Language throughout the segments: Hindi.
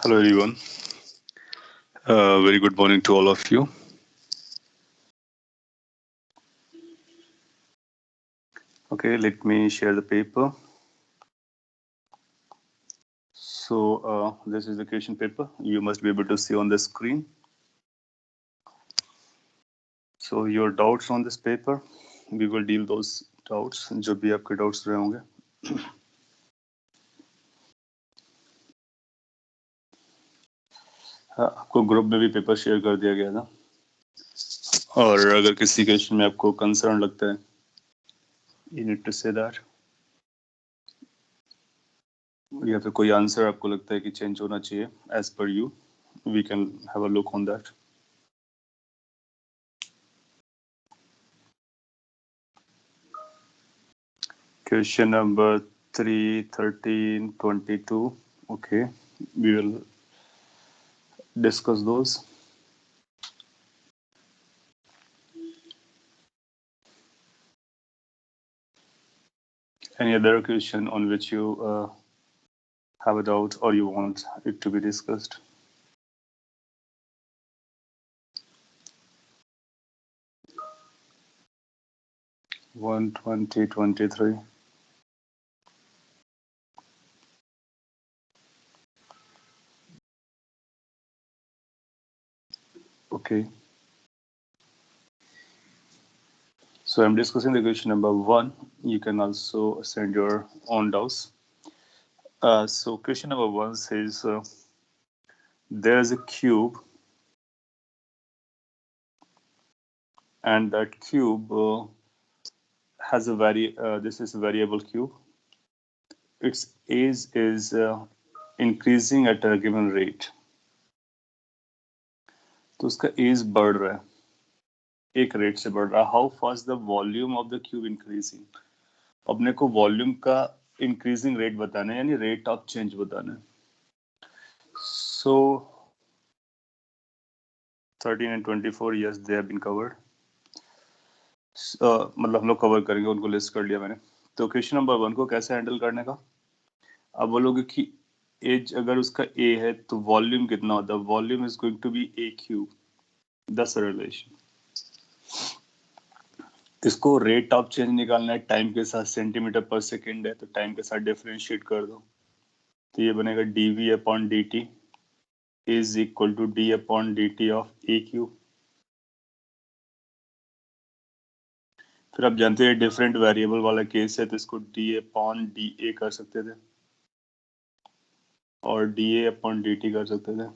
Hello everyone. Very good morning to all of you. Okay, let me share the paper. So this is the question paper. You must be able to see on the screen. So your doubts on this paper, we will deal those doubts. जो भी आपके doubts रहे होंगे. आपको ग्रुप में भी पेपर शेयर कर दिया गया था. और अगर किसी क्वेश्चन में आपको कंसर्न लगता है, you need to say that. या फिर कोई आंसर आपको लगता है कि चेंज होना चाहिए as per you, we can have a look on that. Question number 3, 13, 22. Okay, we will discuss those. Any other question on which you have a doubt or you want it to be discussed? One 2023. Okay. So I'm discussing the question number 1. You can also send your own doubts. So question number 1 says there is a cube and that cube has a this is a variable cube. Its age is increasing at a given rate. तो उसका एज बढ़ रहा है, एक रेट से बढ़ रहा है. How fast the volume of the cube increasing. अपने को वॉल्यूम का इंक्रीजिंग रेट बताना है, यानी रेट ऑफ चेंज बताना है. सो 13 and 24 yes they have been covered. मतलब हम लोग कवर करेंगे, उनको लिस्ट कर लिया मैंने. तो क्वेश्चन नंबर 1 को कैसे हैंडल करने का. अब बोलोगे कि एज अगर उसका ए है तो वॉल्यूम कितना होता है. Volume is going to be a cube. That's the relation. इसको रेट ऑफ चेंज निकालना है टाइम के साथ. सेंटीमीटर पर सेकेंड है तो टाइम के साथ डिफरेंशिएट कर दो, तो ये बनेगा dv upon dt is equal to d upon dt of a cube. फिर आप जानते हैं डिफरेंट वेरिएबल वाला केस है तो इसको d अपॉन da कर सकते थे और da अपॉन dt कर सकते थे.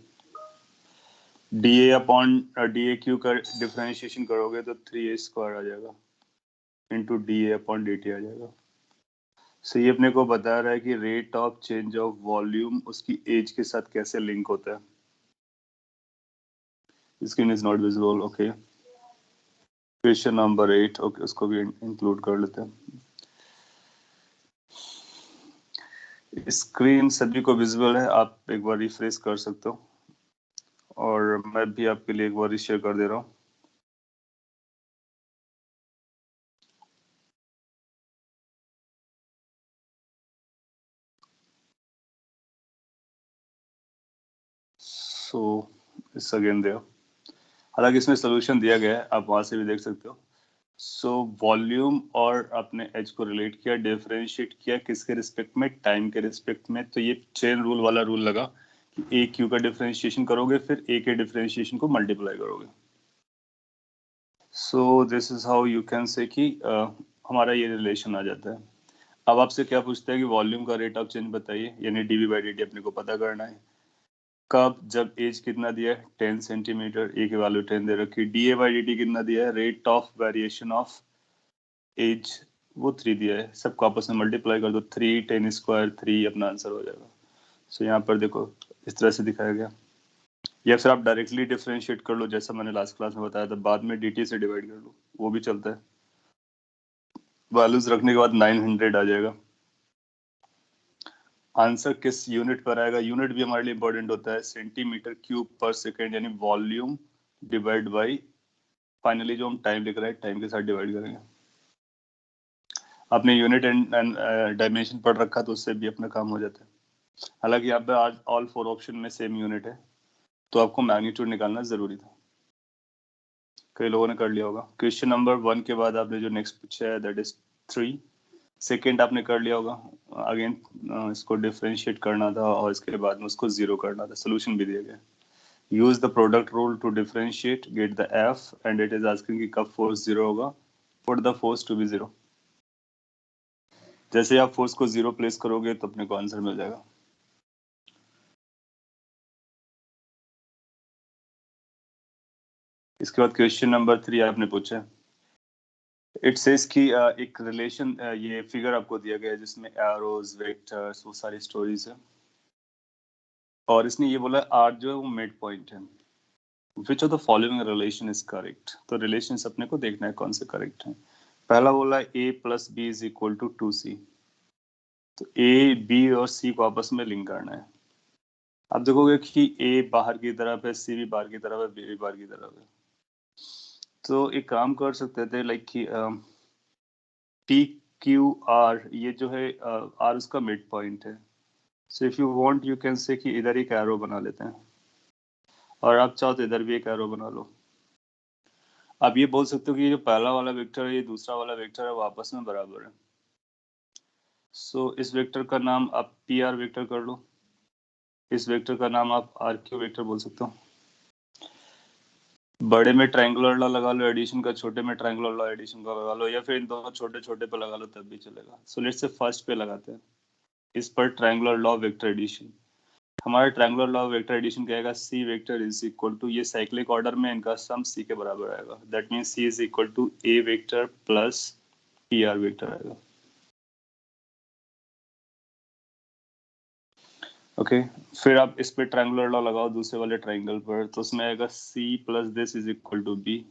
da अपॉन da क्यू का डिफरेंशिएशन करोगे तो 3a स्क्वायर आ जाएगा इंटू da अपॉन dt आ जाएगा. सो ये अपने को बता रहा है कि rate of change of volume उसकी एज के साथ कैसे लिंक होता है. Screen is not visible. Okay, question number 8. Okay, उसको भी इंक्लूड कर लेते हैं. स्क्रीन सभी को विजिबल है, आप एक बार रिफ्रेश कर सकते हो और मैं भी आपके लिए एक बार शेयर कर दे रहा हूँ. So it's again there. हालांकि इसमें सोल्यूशन दिया गया है, आप वहां से भी देख सकते हो. सो वॉल्यूम और अपने एच को रिलेट किया, डिफरेंशिएट किया किसके रिस्पेक्ट में, टाइम के रिस्पेक्ट में. तो ये चेन रूल वाला रूल लगा कि ए क्यू का डिफरेंशिएशन करोगे फिर ए के डिफरेंशिएशन को मल्टीप्लाई करोगे. So this is how you can say कि हमारा ये रिलेशन आ जाता है. अब आपसे क्या पूछता है कि वॉल्यूम का रेट ऑफ चेंज बताइए, यानी डीवी बाई डी टी अपने को पता करना है. कब, जब एज कितना दिया है 10 सेंटीमीटर, ए की वैल्यू 10 दे रखी. D A by D T कितना दिया है, rate of variation of edge वो 3 दिया है. सबको आपस में मल्टीप्लाई कर दो, 3 10 स्क्वायर 3 अपना आंसर हो जाएगा. सो यहाँ पर देखो इस तरह से दिखाया गया. या फिर आप डायरेक्टली डिफरेंशिएट कर लो जैसा मैंने लास्ट क्लास में बताया था, बाद में dt से डिवाइड कर लो, वो भी चलता है. वैल्यूज रखने के बाद 900 आ जाएगा. आंसर किस यूनिट पर आएगा, यूनिट भी हमारे लिए इंपॉर्टेंट होता है. सेंटीमीटर क्यूब पर सेकेंड, यानी वॉल्यूम डिवाइड बाई फाइनली जो हम टाइम लिख रहे हैं टाइम के साथ डिवाइड करेंगे. आपने यूनिट एंड डायमेंशन पढ़ रखा तो उससे भी अपना काम हो जाता है. हालांकि यहाँ पे आज ऑल 4 ऑप्शन में सेम यूनिट है, तो आपको मैग्नीट्यूड निकालना जरूरी था। कई लोगों ने कर लिया होगा। क्वेश्चन नंबर 1 के बाद आपने जो नेक्स्ट पूछा है दैट इज 3। सेकेंड आपने कर लिया होगा। अगेन इसको डिफरेंशिएट करना था और इसके बाद में उसको जीरो करना था। सोल्यूशन भी दिया गया। Use the product rule to differentiate, get the F and it is asking कि कब फोर्स जीरो होगा। Put the force to be zero. जैसे आप फोर्स को जीरो प्लेस करोगे तो अपने को आंसर मिल जाएगा। इसके बाद क्वेश्चन नंबर 3 आपने पूछा। इट सेज कि एक रिलेशन, ये फिगर आपको दिया गया है जिसमें एरोज, वेक्टर्स, वो सारी स्टोरीज है, और इसने ये बोला आर जो है वो मिड पॉइंट है। Which of the following relation is correct. तो रिलेशन अपने को देखना है कौन से करेक्ट है। पहला बोला A plus B is equal to 2c। तो ए, बी और सी को आपस में लिंक करना है। आप देखोगे कि ए बाहर की तरफ है, सी भी बाहर की तरफ है, बी भी बाहर की तरफ है। तो एक काम कर सकते थे लाइक कि पी क्यू आर, ये जो है आर उसका मिड पॉइंट है। So if you want you can say कि इधर एक एरो बना लेते हैं, और आप चाहो तो इधर भी एक एरो बना लो। आप ये बोल सकते हो कि ये जो पहला वाला वेक्टर है, ये दूसरा वाला वेक्टर है, वो आपस में बराबर है। सो इस वेक्टर का नाम आप पी आर वेक्टर कर लो। इस वेक्टर का नाम आप आर क्यू वेक्टर बोल सकते हो। बड़े में ट्रायंगुलर लॉ लगा लो एडिशन का, छोटे में ट्रायंगुलर लॉ एडिशन का लगा लो, या फिर इन दोनों छोटे छोटे पे लगा लो तब भी चलेगा। सो लेट्स से फर्स्ट पे लगाते हैं। इस पर ट्रायंगुलर लॉ वेक्टर एडिशन। हमारा ट्रायंगुलर लॉ वेक्टर एडिशन क्या आएगा, C vector is equal to, ये साइक्लिक ऑर्डर में इनका सम सी के बराबर आएगा। That means C is equal to A vector plus P R vector आएगा। ओके फिर आप इस पे ट्रायंगुलर लॉ लगाओ दूसरे वाले ट्रायंगल पर, तो उसमें आएगा C plus this is equal to B.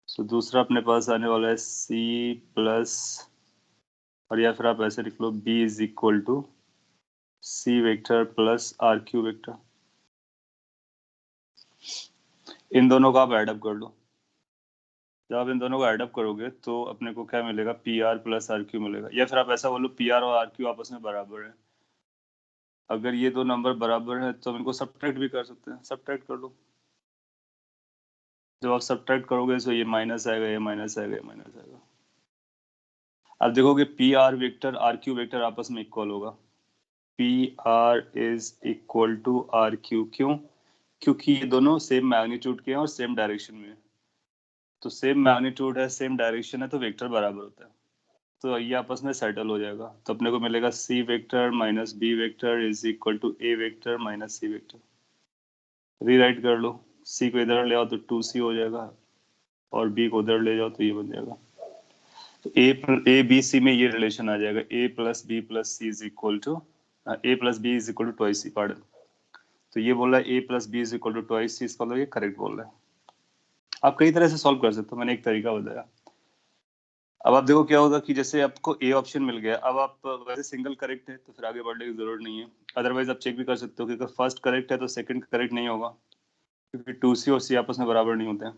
So दूसरा अपने पास आने वाला है सी प्लस, और या फिर आप ऐसे लिख लो B is equal to C vector plus R Q vector. इन दोनों का आप एडअप कर लो। जब आप इन दोनों को एडअप करोगे तो अपने को क्या मिलेगा, P R plus R Q मिलेगा। या फिर आप ऐसा बोलो पी आर और आर क्यू आपस में बराबर है। अगर ये दो नंबर बराबर है तो हम इनको सब्ट्रैक्ट भी कर सकते हैं। सब्ट्रैक्ट कर लो। जब आप सब्ट्रैक्ट करोगे तो ये माइनस आएगा, ये माइनस आएगा, ये माइनस आएगा। आप देखोगे P R vector R Q vector आपस में इक्वल होगा। P R is equal to R Q. क्यों? क्योंकि ये दोनों सेम मैग्नीट्यूड के हैं और सेम डायरेक्शन में है। तो सेम मैग्नीट्यूड है, सेम डायरेक्शन है, तो वेक्टर बराबर होता है। तो ये आपस में सेटल हो जाएगा। तो अपने को मिलेगा C vector minus B vector is equal to A vector minus C vector. Rewrite कर लो। सी को इधर ले आओ तो 2c हो जाएगा, और बी को उधर ले जाओ तो ये बन जाएगा। तो ए बी सी में ये रिलेशन आ जाएगा, A plus B plus C is equal to, A plus B is equal to twice C, pardon. तो ये बोल रहा है A plus B is equal to twice C, इसका मतलब ये करेक्ट बोल रहा है। आप कई तरह से सॉल्व कर सकते हो, मैंने एक तरीका बताया। अब आप देखो क्या होगा कि जैसे आपको ए ऑप्शन मिल गया, अब आप वैसे सिंगल करेक्ट है तो फिर आगे बढ़ने की जरूरत नहीं है। अदरवाइज आप चेक भी कर सकते हो कि अगर फर्स्ट करेक्ट है तो सेकंड करेक्ट नहीं होगा, क्योंकि 2c और सी आपस में बराबर नहीं होते हैं।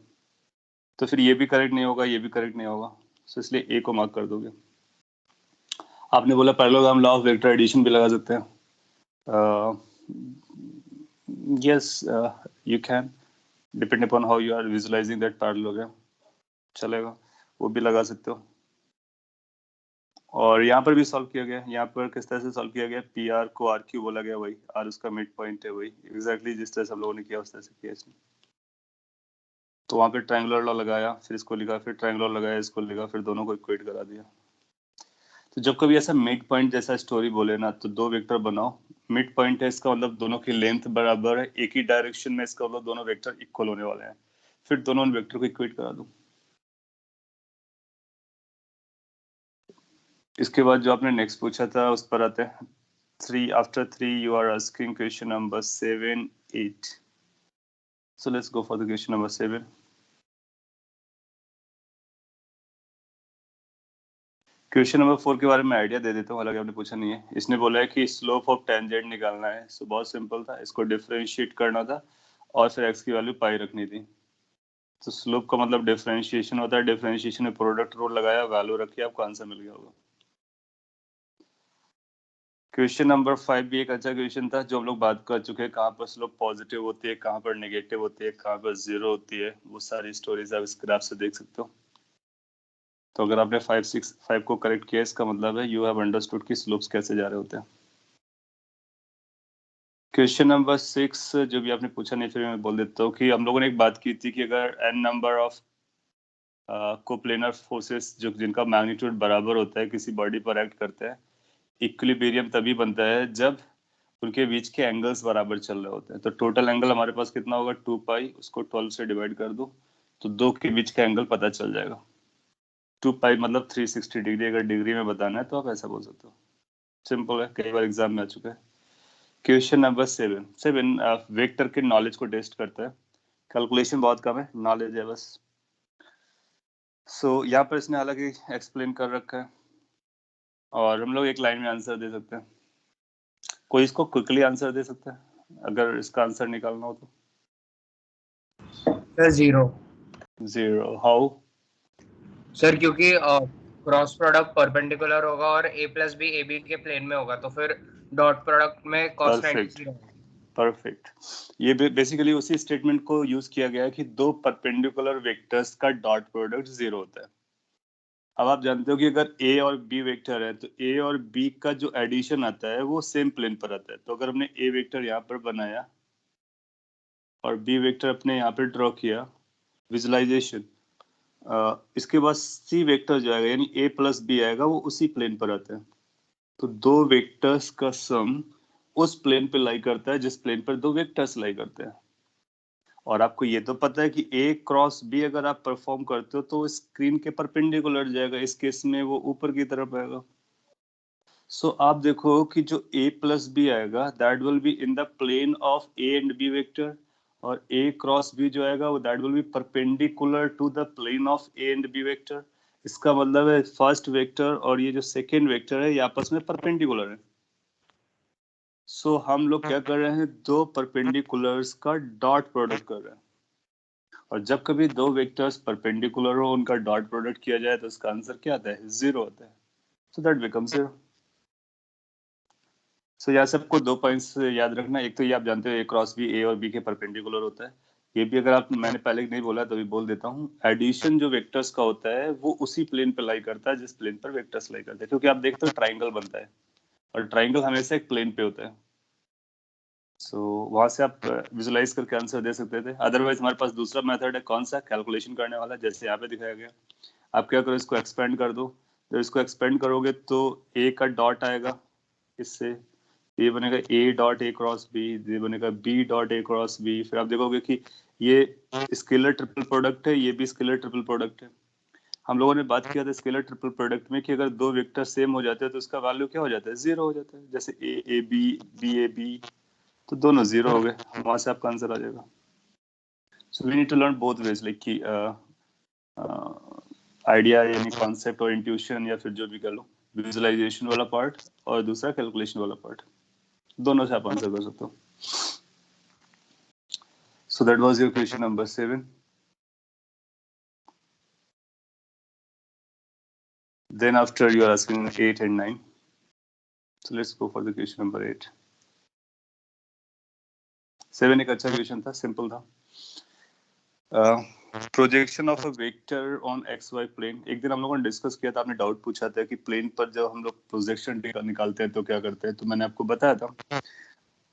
तो फिर ये भी करेक्ट नहीं होगा, ये भी करेक्ट नहीं होगा। तो इसलिए ए को मार्क कर दोगे। आपने बोला parallelogram law of vector addition भी लगा सकते हैं। Yes you can, depend upon how you are visualising that parallelogram, चलेगा, वो भी लगा सकते हो। और यहाँ पर भी सॉल्व किया गया। यहाँ पर किस तरह से सॉल्व किया गया, पी आर को आर क्यू बोला गया, वही आर उसका मिड पॉइंट है, वही एग्जैक्टली जिस तरह से हम लोगों ने किया उस तरह से किया इसमें। तो वहाँ पे ट्रायंगुलर लॉ लगाया, फिर इसको लिखा, फिर ट्रायंगुलर लगाया, इसको लिखा, फिर दोनों को इक्वेट करा दिया। तो जब कभी ऐसा मिड पॉइंट जैसा स्टोरी बोले ना, तो दो वेक्टर बनाओ। मिड पॉइंट है इसका मतलब दोनों की लेंथ बराबर है, एक ही डायरेक्शन में, इसका मतलब दोनों वेक्टर इक्वल होने वाले हैं। फिर दोनों वेक्टर को इक्वेट करा दो। इसके बाद जो आपने नेक्स्ट पूछा था उस पर आते हैं। 3 after 3 you are asking question number 7 8. So let's go for the question number 7. Question number 4 के बारे में आइडिया दे देता हूँ, हालांकि आपने पूछा नहीं है। इसने बोला है कि स्लोप ऑफ टेंजेंट निकालना है। सो बहुत सिंपल था, इसको डिफरेंशिएट करना था और फिर एक्स की वैल्यू पाई रखनी थी। तो स्लोप का मतलब डिफरेंशिएशन होता है। डिफरेंशिएशन में प्रोडक्ट रूल लगाया, वैल्यू रखी, आपको आंसर मिल गया होगा। क्वेश्चन नंबर 5 भी एक अच्छा क्वेश्चन था जो हम लोग बात कर चुके हैं, कहाँ पर स्लोप पॉजिटिव होती है, कहाँ पर नेगेटिव होती है, कहाँ पर 0 होती है। वो सारी स्टोरीज आप इस ग्राफ से देख सकते हो। तो अगर आपने 5 को करेक्ट किया, इसका मतलब है यू हैव अंडरस्टूड कि स्लोप्स कैसे जा रहे होते हैं। क्वेश्चन नंबर 6 जो भी आपने पूछा नहीं, फिर मैं बोल देता हूँ कि हम लोगों ने एक बात की थी कि अगर n number of coplanar forces जो जिनका मैग्नीट्यूड बराबर होता है किसी बॉडी पर एक्ट करते हैं, इक्विलिब्रियम तभी बनता है जब उनके बीच के एंगल्स बराबर चल रहे होते हैं। तो टोटल एंगल हमारे पास कितना होगा, 2 पाई, उसको 12 से डिवाइड कर दो तो दो के बीच का एंगल पता चल जाएगा। 2 पाई मतलब 360 डिग्री, अगर डिग्री में बताना है तो आप ऐसा बोल सकते हो। सिंपल है, कई बार एग्जाम में आ चुका है। क्वेश्चन नंबर 7 वेक्टर के नॉलेज को टेस्ट करता है। कैलकुलेशन बहुत कम है, नॉलेज है बस। सो यहाँ पर इसने हालांकि एक्सप्लेन कर रखा है और हम लोग एक लाइन में आंसर दे सकते हैं। कोई इसको क्विकली आंसर दे सकता है अगर इसका आंसर निकालना हो तो? सर 0। 0 हाउ? सर क्योंकि क्रॉस प्रोडक्ट परपेंडिकुलर होगा और a plus B A B के प्लेन में होगा, तो फिर डॉट प्रोडक्ट में cos 90 परफेक्ट 0 होगी। परफेक्ट। ये बेसिकली उसी स्टेटमेंट को यूज किया गया है कि दो परपेंडिकुलर वेक्टर्स का डॉट प्रोडक्ट 0 होता है। अब आप जानते हो कि अगर a और b वेक्टर है तो a और b का जो एडिशन आता है वो सेम प्लेन पर आता है। तो अगर हमने a वेक्टर यहाँ पर बनाया और b वेक्टर अपने यहाँ पर ड्रॉ किया, विजुलाइजेशन, इसके बाद c वेक्टर जो आएगा यानी a प्लस b आएगा, वो उसी प्लेन पर आता है। तो दो वेक्टर्स का सम उस प्लेन पे लाई करता है जिस प्लेन पर दो वेक्टर्स लाई करते हैं। और आपको ये तो पता है कि a क्रॉस b अगर आप परफॉर्म करते हो तो स्क्रीन के परपेंडिकुलर जाएगा, इस केस में वो ऊपर की तरफ आएगा। सो आप देखो कि जो a प्लस बी आएगा that will be in the plane of a and b vector, और a क्रॉस b जो आएगा वो that will be perpendicular to the plane of a and b vector. इसका मतलब है फर्स्ट वेक्टर और ये जो सेकेंड वेक्टर है ये आपस में परपेंडिकुलर है। सो हम लोग क्या कर रहे हैं, दो परपेंडिकुलर्स का डॉट प्रोडक्ट कर रहे हैं। और जब कभी दो वेक्टर्स परपेंडिकुलर हो उनका डॉट प्रोडक्ट किया जाए तो इसका आंसर क्या आता है, 0 आता है। So that becomes 0। सो यहाँ सबको 2 पॉइंट्स याद रखना। एक तो ये आप जानते हो ए क्रॉस बी ए और बी के परपेंडिकुलर होता है। ये भी अगर आप, मैंने पहले नहीं बोला तो भी बोल देता हूँ, एडिशन जो वेक्टर्स का होता है वो उसी प्लेन पे लाई करता है जिस प्लेन पर वेक्टर्स लाई करते हैं। क्योंकि आप देखते हो ट्राइंगल बनता है और ट्राइंगल हमेशा एक प्लेन पे होता है। सो वहां से आप विजुलाइज करके आंसर दे सकते थे। अदरवाइज हमारे पास दूसरा मेथड है, कौन सा, कैलकुलेशन करने वाला, जैसे यहाँ पे दिखाया गया। आप क्या करो, इसको एक्सपेंड कर दो। जब इसको एक्सपेंड करोगे तो ए का डॉट आएगा, इससे ये बनेगा A dot A cross B, ये बनेगा B dot A cross B. फिर आप देखोगे कि ये स्केलर ट्रिपल प्रोडक्ट है, ये भी स्केलर ट्रिपल प्रोडक्ट है। हम लोगों ने बात किया था स्केलर ट्रिपल प्रोडक्ट में कि अगर दो वेक्टर सेम हो जाते हैं तो उसका वैल्यू क्या हो जाता है, 0 हो जाता है। जैसे A A B, B A B, तो दोनों 0 हो गए। वहां से आपका आंसर आ जाएगा। So we need to learn both ways, like कि आइडिया यानी कॉन्सेप्ट और इंट्यूशन, या फिर जो भी कह लो, विजुअलाइजेशन वाला पार्ट और दूसरा कैलकुलेशन वाला पार्ट, दोनों से आप आंसर कर सकते हो। So that was your question number 7। Then after you are asking 8 and 9. So let's go for the question number 8. 7 एक अच्छा क्वेश्चन था, सिंपल था। Projection of a vector on X Y plane. एक दिन हम लोगों ने डिस्कस किया था, आपने डाउट पूछा था कि प्लेन पर जब हम लोग प्रोजेक्शन निकालते हैं तो क्या करते हैं। तो मैंने आपको बताया था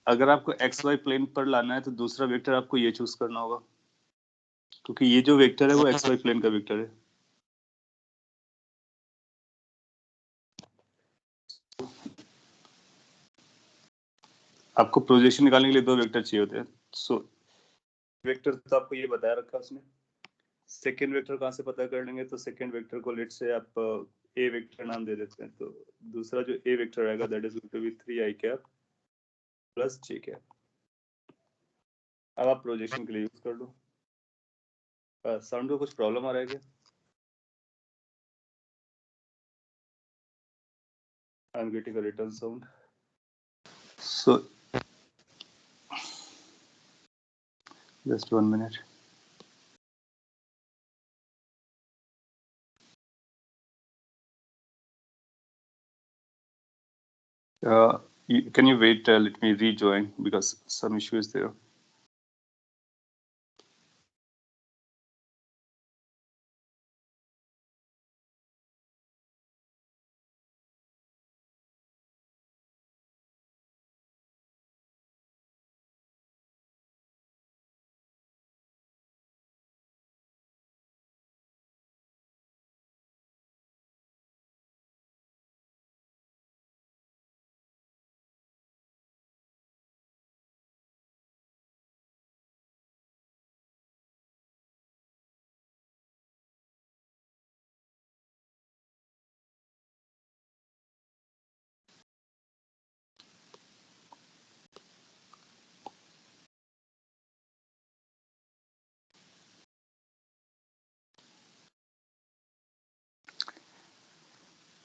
अगर आपको एक्स वाई प्लेन पर लाना है तो दूसरा वेक्टर आपको ये चूज करना होगा, क्योंकि ये जो वेक्टर है वो एक्स वाई प्लेन का वेक्टर है। आपको प्रोजेक्शन निकालने के लिए दो वेक्टर चाहिए होते हैं। सो वेक्टर तो आपको ये बताया रखा उसने। सेकेंड वेक्टर कहाँ से पता कर लेंगे, तो सेकेंड वेक्टर को लेट से आप ए वेक्टर नाम दे देते हैं। तो दूसरा जो ए वेक्टर आएगा that is going to be 3i cap plus j cap. अब आप प्रोजेक्शन के लिए यूज कर लो। साउंड को कुछ प्रॉब्लम आ रहा है क्या? I am getting a return sound. So just 1 minute. Can you wait? Let me rejoin because some issue is there.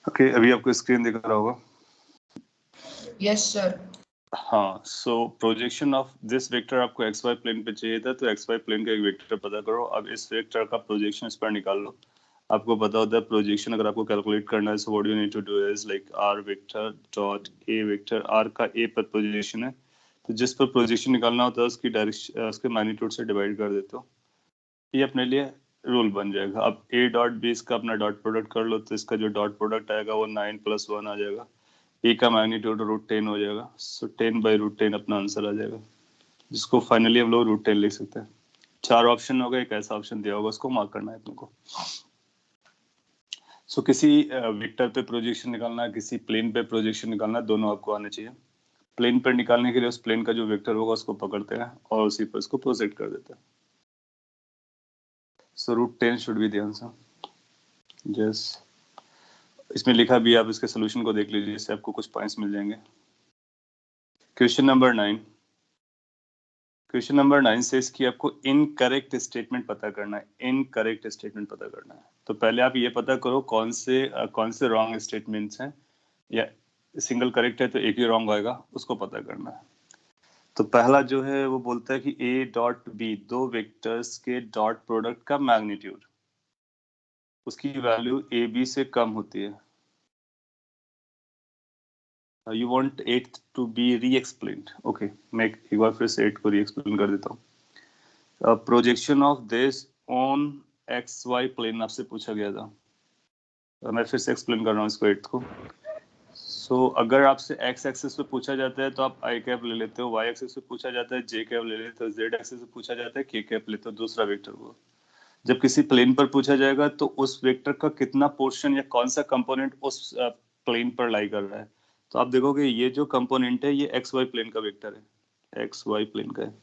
Okay, अभी आपको स्क्रीन दिख रहा होगा। Yes sir. हाँ, सो प्रोजेक्शन ऑफ दिस वेक्टर आपको एक्स वाई प्लेन पे चाहिए था, तो एक्स वाई प्लेन का एक वेक्टर पता करो। अब इस वेक्टर का प्रोजेक्शन इस पर निकाल लो। आपको पता होता है प्रोजेक्शन अगर आपको कैलकुलेट करना है, so what you need to do is like R vector dot A vector. R का ए पर प्रोजेक्शन है, तो जिस पर प्रोजेक्शन निकालना होता है उसकी डायरेक्शन उसके मैग्नीट्यूड से डिवाइड कर देते हो। ये अपने लिए रूल बन जाएगा। अब ए डॉट बी इसका अपना डॉट प्रोडक्ट कर लो, तो इसका जो डॉट प्रोडक्ट आएगा वो 9 + 1 आ जाएगा। ए का मैग्नीट्यूड √10 हो जाएगा, सो 10/√10 अपना आंसर आ जाएगा, जिसको फाइनली हम लोग √10 लिख सकते हैं। 4 ऑप्शन होगा, एक ऐसा ऑप्शन दिया होगा, उसको मार्क करना है अपने को। सो किसी वेक्टर पे प्रोजेक्शन निकालना है, किसी प्लेन पे प्रोजेक्शन निकालना है, दोनों आपको आने चाहिए। प्लेन पर निकालने के लिए उस प्लेन का जो वेक्टर होगा उसको पकड़ते हैं और उसी पर उसको प्रोजेक्ट कर देते हैं। सो √10 should be the answer. Yes, इसमें लिखा भी, आप इसके सोल्यूशन को देख लीजिए, इससे आपको कुछ पॉइंट्स मिल जाएंगे। Question number 9। क्वेश्चन नंबर 9 से इसकी आपको इनकरेक्ट स्टेटमेंट पता करना है। इनकरेक्ट स्टेटमेंट पता करना है, तो पहले आप ये पता करो कौन से रॉन्ग स्टेटमेंट्स हैं, या सिंगल करेक्ट है तो एक ही रॉन्ग आएगा, उसको पता करना है। तो पहला जो है वो बोलता है कि ए डॉट बी, दो वेक्टर्स के डॉट प्रोडक्ट का मैग्नीट्यूड, उसकी वैल्यू ए बी से कम होती है। यू वांट 8 टू बी री एक्सप्लेन्ड। ओके, मैं एक बार फिर से 8 को री एक्सप्लेन कर देता हूँ। Projection of this on X Y plane आपसे पूछा गया था। मैं फिर से एक्सप्लेन कर रहा हूँ इसको 8 को। सो अगर आपसे एक्स एक्सिस पे पूछा जाता है तो आप आई कैप ले लेते हो, वाई एक्सिस पे पूछा जाता है जे कैप ले लेते हो, जेड एक्सिस पे पूछा जाता है के कैप लेते हो, दूसरा वेक्टर को। जब किसी प्लेन पर पूछा जाएगा तो उस वेक्टर का कितना पोर्शन या कौन सा कंपोनेंट उस प्लेन पर लाई कर रहा है, तो आप देखोगे ये जो कंपोनेंट है ये एक्स वाई प्लेन का वेक्टर है, एक्स वाई प्लेन का है।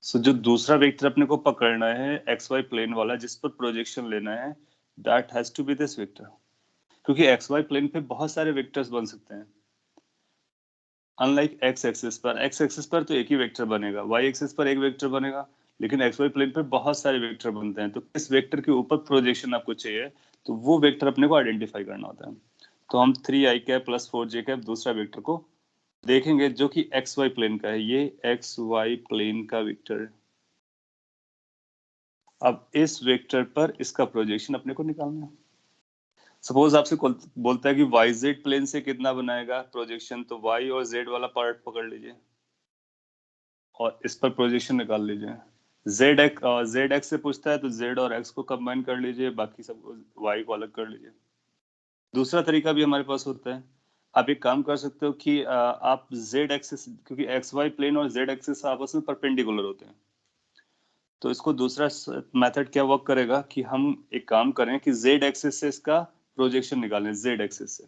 सो जो दूसरा वेक्टर अपने को पकड़ना है एक्स वाई प्लेन वाला, जिस पर प्रोजेक्शन लेना है, that has to be this vector. क्योंकि एक्स वाई प्लेन पे बहुत सारे वेक्टर्स बन सकते हैं, अनलाइक एक्स एक्सिस पर तो एक ही वेक्टर बनेगा, वाई एक्सिस पर एक वेक्टर बनेगा, लेकिन एक्स वाई प्लेन पे बहुत सारे वेक्टर बनते हैं। तो किस वेक्टर के ऊपर प्रोजेक्शन आपको चाहिए, तो वो वेक्टर अपने को आइडेंटिफाई करना होता है। तो हम 3i कैप + 4j कैप दूसरा वेक्टर को देखेंगे जो कि एक्स वाई प्लेन का है। ये एक्स वाई प्लेन का वेक्टर है। अब इस वेक्टर पर इसका प्रोजेक्शन अपने को निकालना है। सपोज आपसे बोलता है कि वाई जेड प्लेन से कितना बनाएगा प्रोजेक्शन, तो वाई और जेड वाला पार्ट पकड़ लीजिए और इस पर प्रोजेक्शन निकाल लीजिए। जेड एक्स से पूछता है तो जेड और एक्स को कंबाइन कर लीजिए, बाकी सब वाई को अलग कर लीजिए। दूसरा तरीका भी हमारे पास होता है। आप एक काम कर सकते हो कि आप जेड एक्सिस, क्योंकि एक्स वाई प्लेन और जेड एक्सिस आपस में परपेंडिकुलर होते हैं, तो इसको दूसरा मेथड क्या वर्क करेगा कि हम एक काम करें कि जेड एक्सिस से इसका प्रोजेक्शन निकालें। जेड एक्सिस से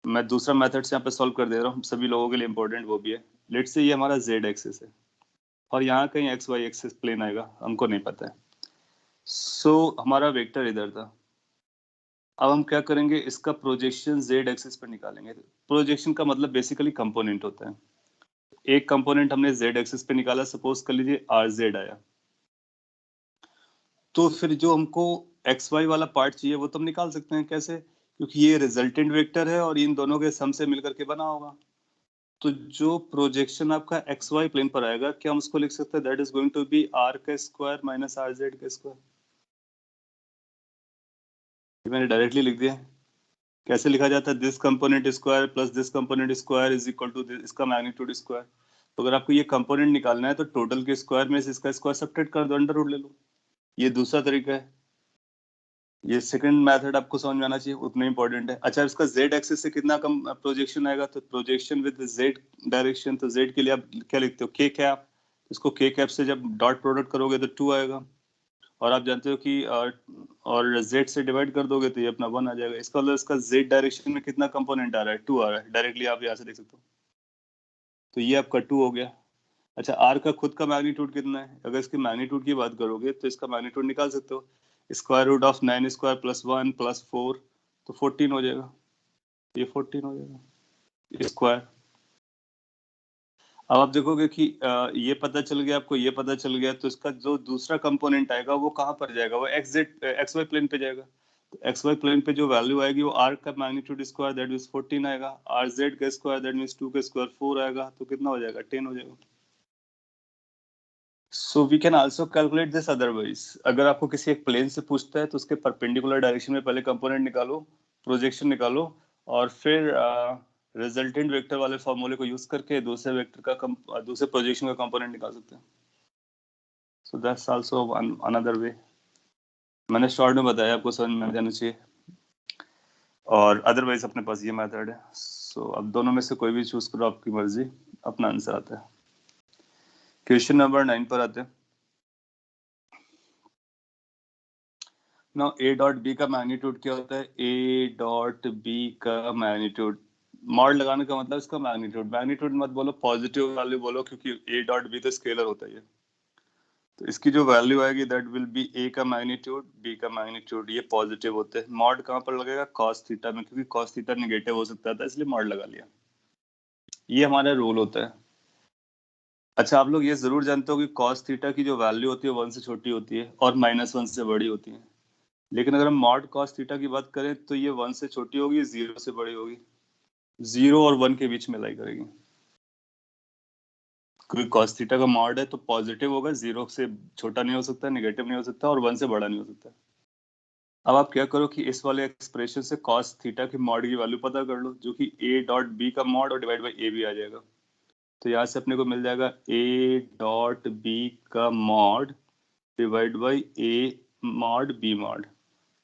मैं दूसरा मेथड से यहाँ पे सॉल्व कर दे रहा हूँ, सभी लोगों के लिए इंपॉर्टेंट वो भी है। लेट्स से ये हमारा जेड एक्सिस है और यहाँ कहीं एक्स वाई एक्सिस प्लेन आएगा, हमको नहीं पता है। सो हमारा वेक्टर इधर था। अब हम क्या करेंगे, इसका प्रोजेक्शन जेड एक्सिस पर निकालेंगे। प्रोजेक्शन का मतलब बेसिकली कंपोनेंट होता है। एक कंपोनेंट हमने जेड एक्सिस पे निकाला, सपोज कर लीजिए आर जेड आया, तो फिर जो हमको एक्स वाई वाला पार्ट चाहिए वो तो हम निकाल सकते हैं। कैसे? क्योंकि ये रिजल्टेंट वेक्टर है और इन दोनों के सम से मिलकर के बना होगा। तो जो प्रोजेक्शन आपका एक्स वाई प्लेन पर आएगा, क्या हम उसको लिख सकते हैं, that is going to be R का स्क्वायर माइनस आर जेड का स्क्वायर। मैंने डायरेक्टली लिख दिया। कैसे लिखा जाता है? This component square plus this component square is equal to इसका मैग्नीट्यूड स्क्वायर। तो अगर आपको ये कंपोनेंट निकालना है तो टोटल के स्क्वायर में से इसका स्क्वायर सब्ट्रैक्ट कर दो, अंडर रूट ले लो। ये दूसरा तरीका है। ये सेकंड मेथड आपको समझ में आना चाहिए, उतना इंपॉर्टेंट है। अच्छा, इसका जेड एक्सिस से कितना कम प्रोजेक्शन आएगा? तो प्रोजेक्शन विद जेड डायरेक्शन, तो जेड के लिए आप क्या लिखते हो? के कैप। इसको के कैप से जब डॉट प्रोडक्ट करोगे तो 2 आएगा, और आप जानते हो कि और जेड से डिवाइड कर दोगे तो ये अपना 1 आ जाएगा। इसका मतलब इसका जेड डायरेक्शन में कितना कंपोनेंट आ रहा है? 2 आ रहा है। डायरेक्टली आप यहाँ से देख सकते हो, तो ये आपका 2 हो गया। अच्छा, आर का खुद का मैग्नीट्यूड कितना है? अगर इसके मैग्नीट्यूड की बात करोगे तो इसका मैग्नीट्यूड निकाल सकते हो, square root of 9 square plus 1 plus 4, तो 14 हो जाएगा। ये 14 हो जाएगा स्क्वायर। अब आप देखोगे कि ये पता चल गया आपको, ये पता चल गया, तो इसका जो दूसरा कंपोनेंट आएगा वो कहाँ पर जाएगा? वो एक्स वाई प्लेन पे जाएगा। तो एक्स वाई प्लेन पे जो वैल्यू आएगी वो आर का मैग्नीट्यूड स्क्वायर दैट मींस 14 आएगा, आर जेड का स्क्वायर दैट मींस 2 का स्क्वायर 4 आएगा, तो कितना हो जाएगा? 10 हो जाएगा। So we can also calculate this otherwise. अगर आपको किसी एक प्लेन से पूछता है तो उसके परपेंडिकुलर डायरेक्शन में पहले कंपोनेंट निकालो, प्रोजेक्शन निकालो, और फिर रिजल्टेंट वेक्टर वाले फॉर्मूले को यूज करके दूसरे वेक्टर का दूसरे प्रोजेक्शन का कंपोनेंट निकाल सकते हैं। So that's also another way. मैंने शॉर्ट में बताया, आपको समझ में आ जाना चाहिए। और अदरवाइज अपने पास ये मेथड है। सो अब दोनों में से कोई भी चूज करो, आपकी मर्जी, अपना आंसर आता है। क्वेश्चन नंबर 9 पर आते हैं। नाउ ए डॉट बी का मैग्नीट्यूड क्या होता है? ए डॉट बी का मैग्नीट्यूड, मॉड लगाने का मतलब इसका मैग्नीट्यूड। मैग्नीट्यूड मत बोलो, पॉजिटिव वैल्यू बोलो, क्योंकि ए डॉट बी तो स्केलर होता है ये। तो इसकी जो वैल्यू आएगी दैट विल बी ए का मैग्नीट्यूड, बी का मैग्नीट्यूड, ये पॉजिटिव होते हैं। मॉड कहाँ पर लगेगा? कॉस थीटा में, क्योंकि कॉस थीटा नेगेटिव हो सकता था, इसलिए मॉड लगा लिया। ये हमारा रूल होता है। अच्छा, आप लोग ये जरूर जानते हो कि कॉस थीटा की जो वैल्यू होती है 1 से छोटी होती है और -1 से बड़ी होती है। लेकिन अगर हम मॉड कॉस थीटा की बात करें तो ये 1 से छोटी होगी, 0 से बड़ी होगी, 0 और 1 के बीच में लाई करेगी। क्योंकि कॉस थीटा का मॉड है तो पॉजिटिव होगा, 0 से छोटा नहीं हो सकता, नेगेटिव नहीं हो सकता, और 1 से बड़ा नहीं हो सकता। अब आप क्या करो कि इस वाले एक्सप्रेशन से कॉस थीटा की मॉड की वैल्यू पता कर लो, जो कि ए डॉट बी का मॉड और डिवाइड बाई ए बी आ जाएगा। तो यहाँ से अपने को मिल जाएगा ए डॉट बी का mod divide by A mod B mod.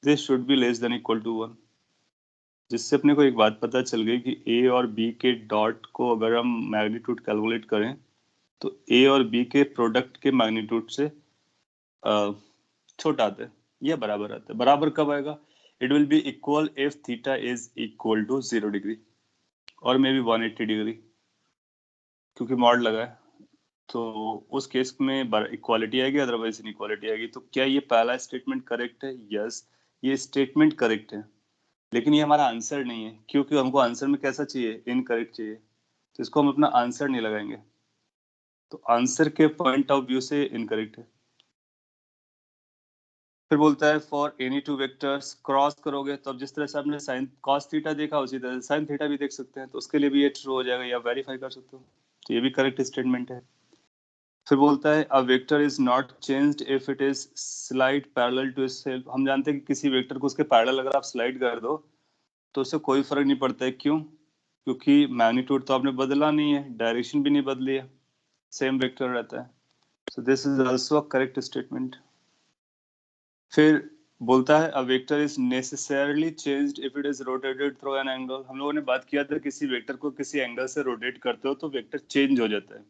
This should be less than equal to 1, जिससे अपने को एक बात पता चल गई कि ए और बी के डॉट को अगर हम मैग्नीट्यूड कैलकुलेट करें तो ए और बी के प्रोडक्ट के मैग्नीट्यूड से छोटा आता है या बराबर आता है। बराबर कब आएगा? It will be equal if theta is equal to 0 degree और मे बी 180 डिग्री, क्योंकि मॉड लगा है। तो उस केस में इक्वालिटी आएगी, अदरवाइज इनइक्वालिटी आएगी। तो क्या ये पहला स्टेटमेंट करेक्ट है? यस, ये स्टेटमेंट करेक्ट है, लेकिन ये हमारा आंसर नहीं है, क्योंकि हमको आंसर में कैसा चाहिए? इनकरेक्ट चाहिए। तो इसको हम अपना आंसर नहीं लगाएंगे, तो आंसर के पॉइंट ऑफ व्यू से इनकरेक्ट है। फिर बोलता है for any two vectors, cross करोगे तो अब जिस तरह से आपने साइन कॉस थीटा देखा उसी तरह साइन थीटा भी देख सकते हैं, तो उसके लिए भी ये ट्रू हो जाएगा, या वेरीफाई कर सकते हो। तो ये भी करेक्ट स्टेटमेंट है। फिर बोलता है a vector is not changed if it is slide parallel to itself. हम जानते हैं कि किसी वेक्टर को उसके पैरेलल अगर आप स्लाइड कर दो तो उससे कोई फर्क नहीं पड़ता है। क्यों? क्योंकि मैग्नीट्यूड तो आपने बदला नहीं है, डायरेक्शन भी नहीं बदली है, सेम वेक्टर रहता है। So this is also a correct statement. फिर बोलता है a vector is necessarily changed if it is rotated through an angle. हम लोगों ने बात किया था किसी वेक्टर को किसी एंगल से रोटेट करते हो तो वेक्टर चेंज हो जाता है।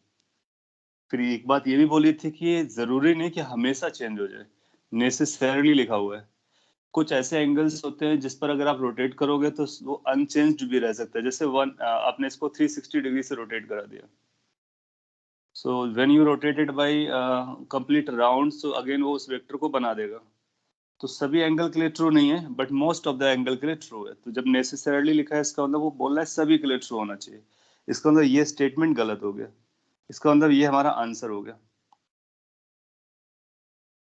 फिर एक बात ये भी बोली थी कि ये जरूरी नहीं कि हमेशा चेंज हो जाए, नेसेसरली लिखा हुआ है। कुछ ऐसे एंगल्स होते हैं जिस पर अगर आप रोटेट करोगे तो वो अनचेंज्ड भी रह सकता है। जैसे आपने इसको 360 डिग्री से रोटेट करा दिया, so when you rotated bye complete round, so again वो उस वेक्टर को बना देगा। तो सभी एंगल के लिए ट्रू नहीं है, but most of the angle के लिए ट्रू है। तो जब नेसेसरली लिखा है इसका मतलब वो बोल रहा है सभी के लिए ट्रू होना चाहिए। इसका मतलब ये स्टेटमेंट गलत हो गया, इसका मतलब ये हमारा आंसर हो गया।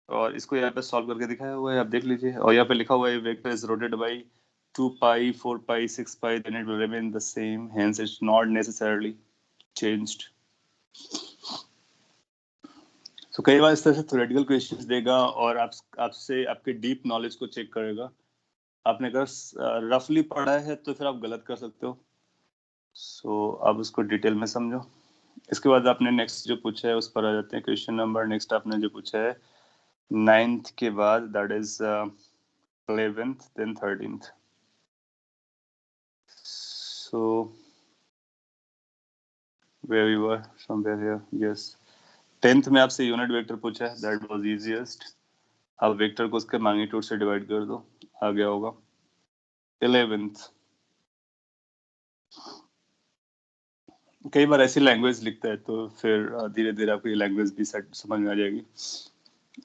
और इसको यहाँ पे सॉल्व करके दिखाया हुआ है, आप देख लीजिए। और यहाँ पे लिखा हुआ है vector is rotated by 2 pi 4 pi 6 pi, then it will remain the same, hence it's not necessarily changed. So कई बार इस तरह से थ्योरेटिकल क्वेश्चंस देगा और आपसे आपके डीप नॉलेज को चेक करेगा। आपने अगर रफली पढ़ा है तो फिर आप गलत कर सकते हो। सो अब उसको डिटेल में समझो। इसके बाद आपने नेक्स्ट जो पूछा है उस पर आ जाते हैं। क्वेश्चन नंबर नेक्स्ट आपने जो पूछा है 9th के बाद, that is 11th then 13th। So where we were somewhere here, yes. 10th में आपसे यूनिट वेक्टर पूछा है, दैट वाज इजीएस्ट। अब वेक्टर को उसके मैग्नीट्यूड से डिवाइड कर दो, आ गया होगा। 11th, कई बार ऐसी लैंग्वेज लिखता है तो फिर धीरे धीरे आपको ये लैंग्वेज भी समझ में आ जाएगी,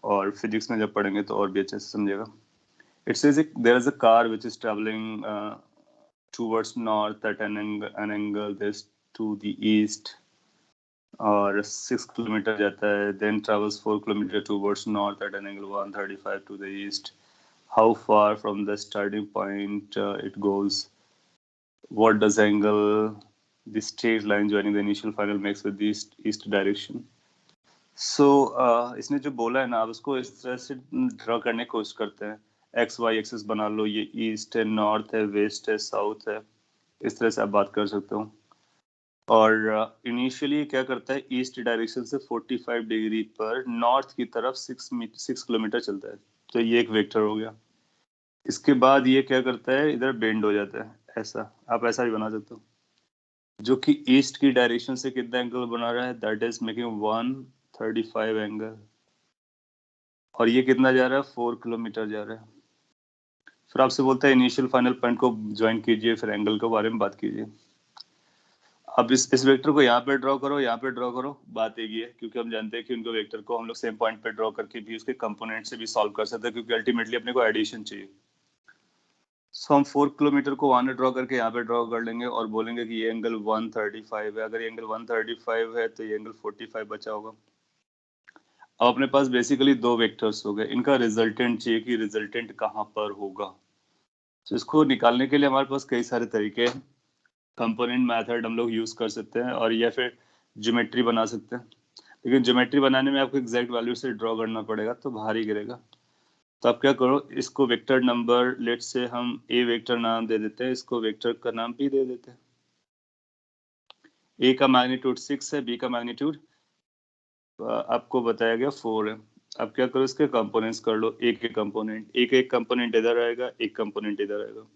और फिजिक्स में जब पढ़ेंगे तो और भी अच्छे से समझेगा। It says there is a car which is travelling towards north at an angle this to the east, और 6 किलोमीटर जाता है, then travels 4 kilometre towards north at an angle 135 to the east. How far from the starting point it goes? What does angle the straight line joining the initial final makes with the east direction? So इसने जो बोला है ना, आप उसको इस तरह से ड्रॉ करने की कोशिश करते हैं। एक्स वाई एक्सिस बना लो, ये ईस्ट है, नॉर्थ है, वेस्ट है, साउथ है, इस तरह से आप बात कर सकते हो। और इनिशियली क्या करता है, ईस्ट डायरेक्शन से 45 डिग्री पर नॉर्थ की तरफ 6 किलोमीटर चलता है, तो ये एक वेक्टर हो गया। इसके बाद ये क्या करता है, इधर बेंड हो जाता है, ऐसा आप ऐसा भी बना सकते हो, जो कि ईस्ट की डायरेक्शन से कितना एंगल बना रहा है, दैट इज मेकिंग 135 एंगल, और ये कितना जा रहा है, 4 किलोमीटर जा रहा है। फिर आपसे बोलता है इनिशियल फाइनल पॉइंट को ज्वाइन कीजिए, फिर एंगल के बारे में बात कीजिए। अब इस वेक्टर को यहाँ पे ड्रॉ करो, यहाँ पे ड्रॉ करो, बात एक ही है, क्योंकि हम जानते हैं कि उनको वेक्टर को हम लोग सेम पॉइंट पे ड्रॉ करके भी उसके कंपोनेंट से भी सॉल्व कर सकते हैं, क्योंकि अल्टीमेटली अपने को एडिशन चाहिए। सो हम 4 किलोमीटर को वहां ड्रॉ करके यहाँ पे ड्रॉ कर लेंगे और बोलेंगे कि ये एंगल 135 है। अगर ये एंगल 135 है तो ये एंगल 45 बचा होगा। अब अपने पास बेसिकली दो वेक्टर्स हो गए, इनका रिजल्टेंट चाहिए कि रिजल्टेंट कहाँ पर होगा। तो इसको निकालने के लिए हमारे पास कई सारे तरीके हैं। कंपोनेंट मेथड हम लोग यूज कर सकते हैं, और या फिर ज्योमेट्री बना सकते हैं, लेकिन ज्योमेट्री बनाने में आपको एग्जैक्ट वैल्यू से ड्रॉ करना पड़ेगा, तो भारी गिरेगा। तो आप क्या करो, इसको वेक्टर नंबर लेट से हम ए वेक्टर नाम दे देते हैं, इसको वेक्टर का नाम भी दे देते हैं। ए का मैग्नीट्यूड 6 है, बी का मैग्नीट्यूड आपको बताया गया 4 है। अब क्या करो, इसके कंपोनेंट्स कर लो, एक एक कंपोनेंट, एक कंपोनेंट इधर आएगा, एक कंपोनेंट इधर आएगा।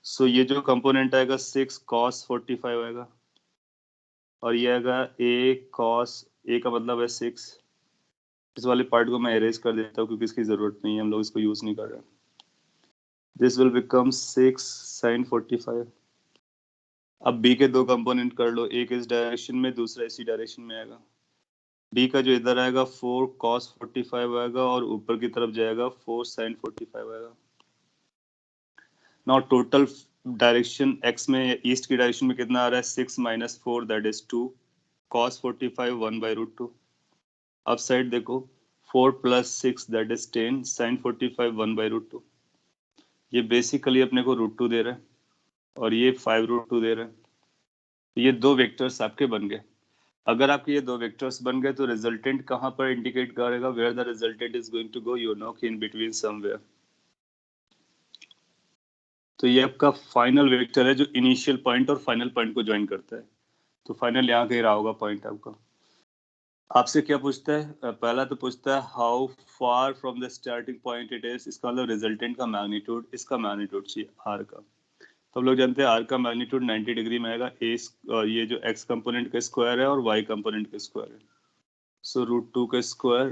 सो ये जो कंपोनेंट आएगा 6 cos 45 आएगा, और ये आएगा ए cos, ए का मतलब है 6। इस वाले पार्ट को मैं एरेज कर देता हूँ क्योंकि इसकी जरूरत नहीं है, हम लोग इसको यूज नहीं कर रहे। This will become 6 sin 45। अब बी के दो कंपोनेंट कर लो, एक इस डायरेक्शन में, दूसरा इसी डायरेक्शन में आएगा। बी का जो इधर आएगा 4 cos 45 आएगा, और ऊपर की तरफ जाएगा 4 sin 45 आएगा। नाउ टोटल डायरेक्शन एक्स में, ईस्ट की डायरेक्शन में कितना आ रहा है, 6 minus 4 दैट इज 2, cos 45 1/√2। अब साइड देखो, 4 plus 6 दैट इज 10, sin 45 1/√2। ये बेसिकली अपने को √2 दे रहा है, और ये 5√2 दे रहा है। तो ये दो वेक्टर्स आपके बन गए। अगर आपके ये दो वेक्टर्स बन गए तो रिजल्टेंट कहाँ पर इंडिकेट करेगा, where the resultant is going to go, you know कि इन बिटवीन समवेयर। तो ये आपका फाइनल वेक्टर है जो इनिशियल पॉइंट और फाइनल पॉइंट को ज्वाइन करता है। तो फाइनल यहाँ कहीं रहा होगा पॉइंट आपका। आपसे क्या पूछता है, पहला तो पूछता है how far from the starting point it is, इसका मतलब रिजल्टेंट का मैग्नीट्यूड, इसका मैग्नीट्यूड चाहिए आर का। तो हम लोग जानते हैं आर का मैग्नीट्यूड 90 डिग्री में आएगा। ये जो एक्स कंपोनेंट का स्क्वायर है और वाई कंपोनेंट का स्क्वायर है, सो √2 का square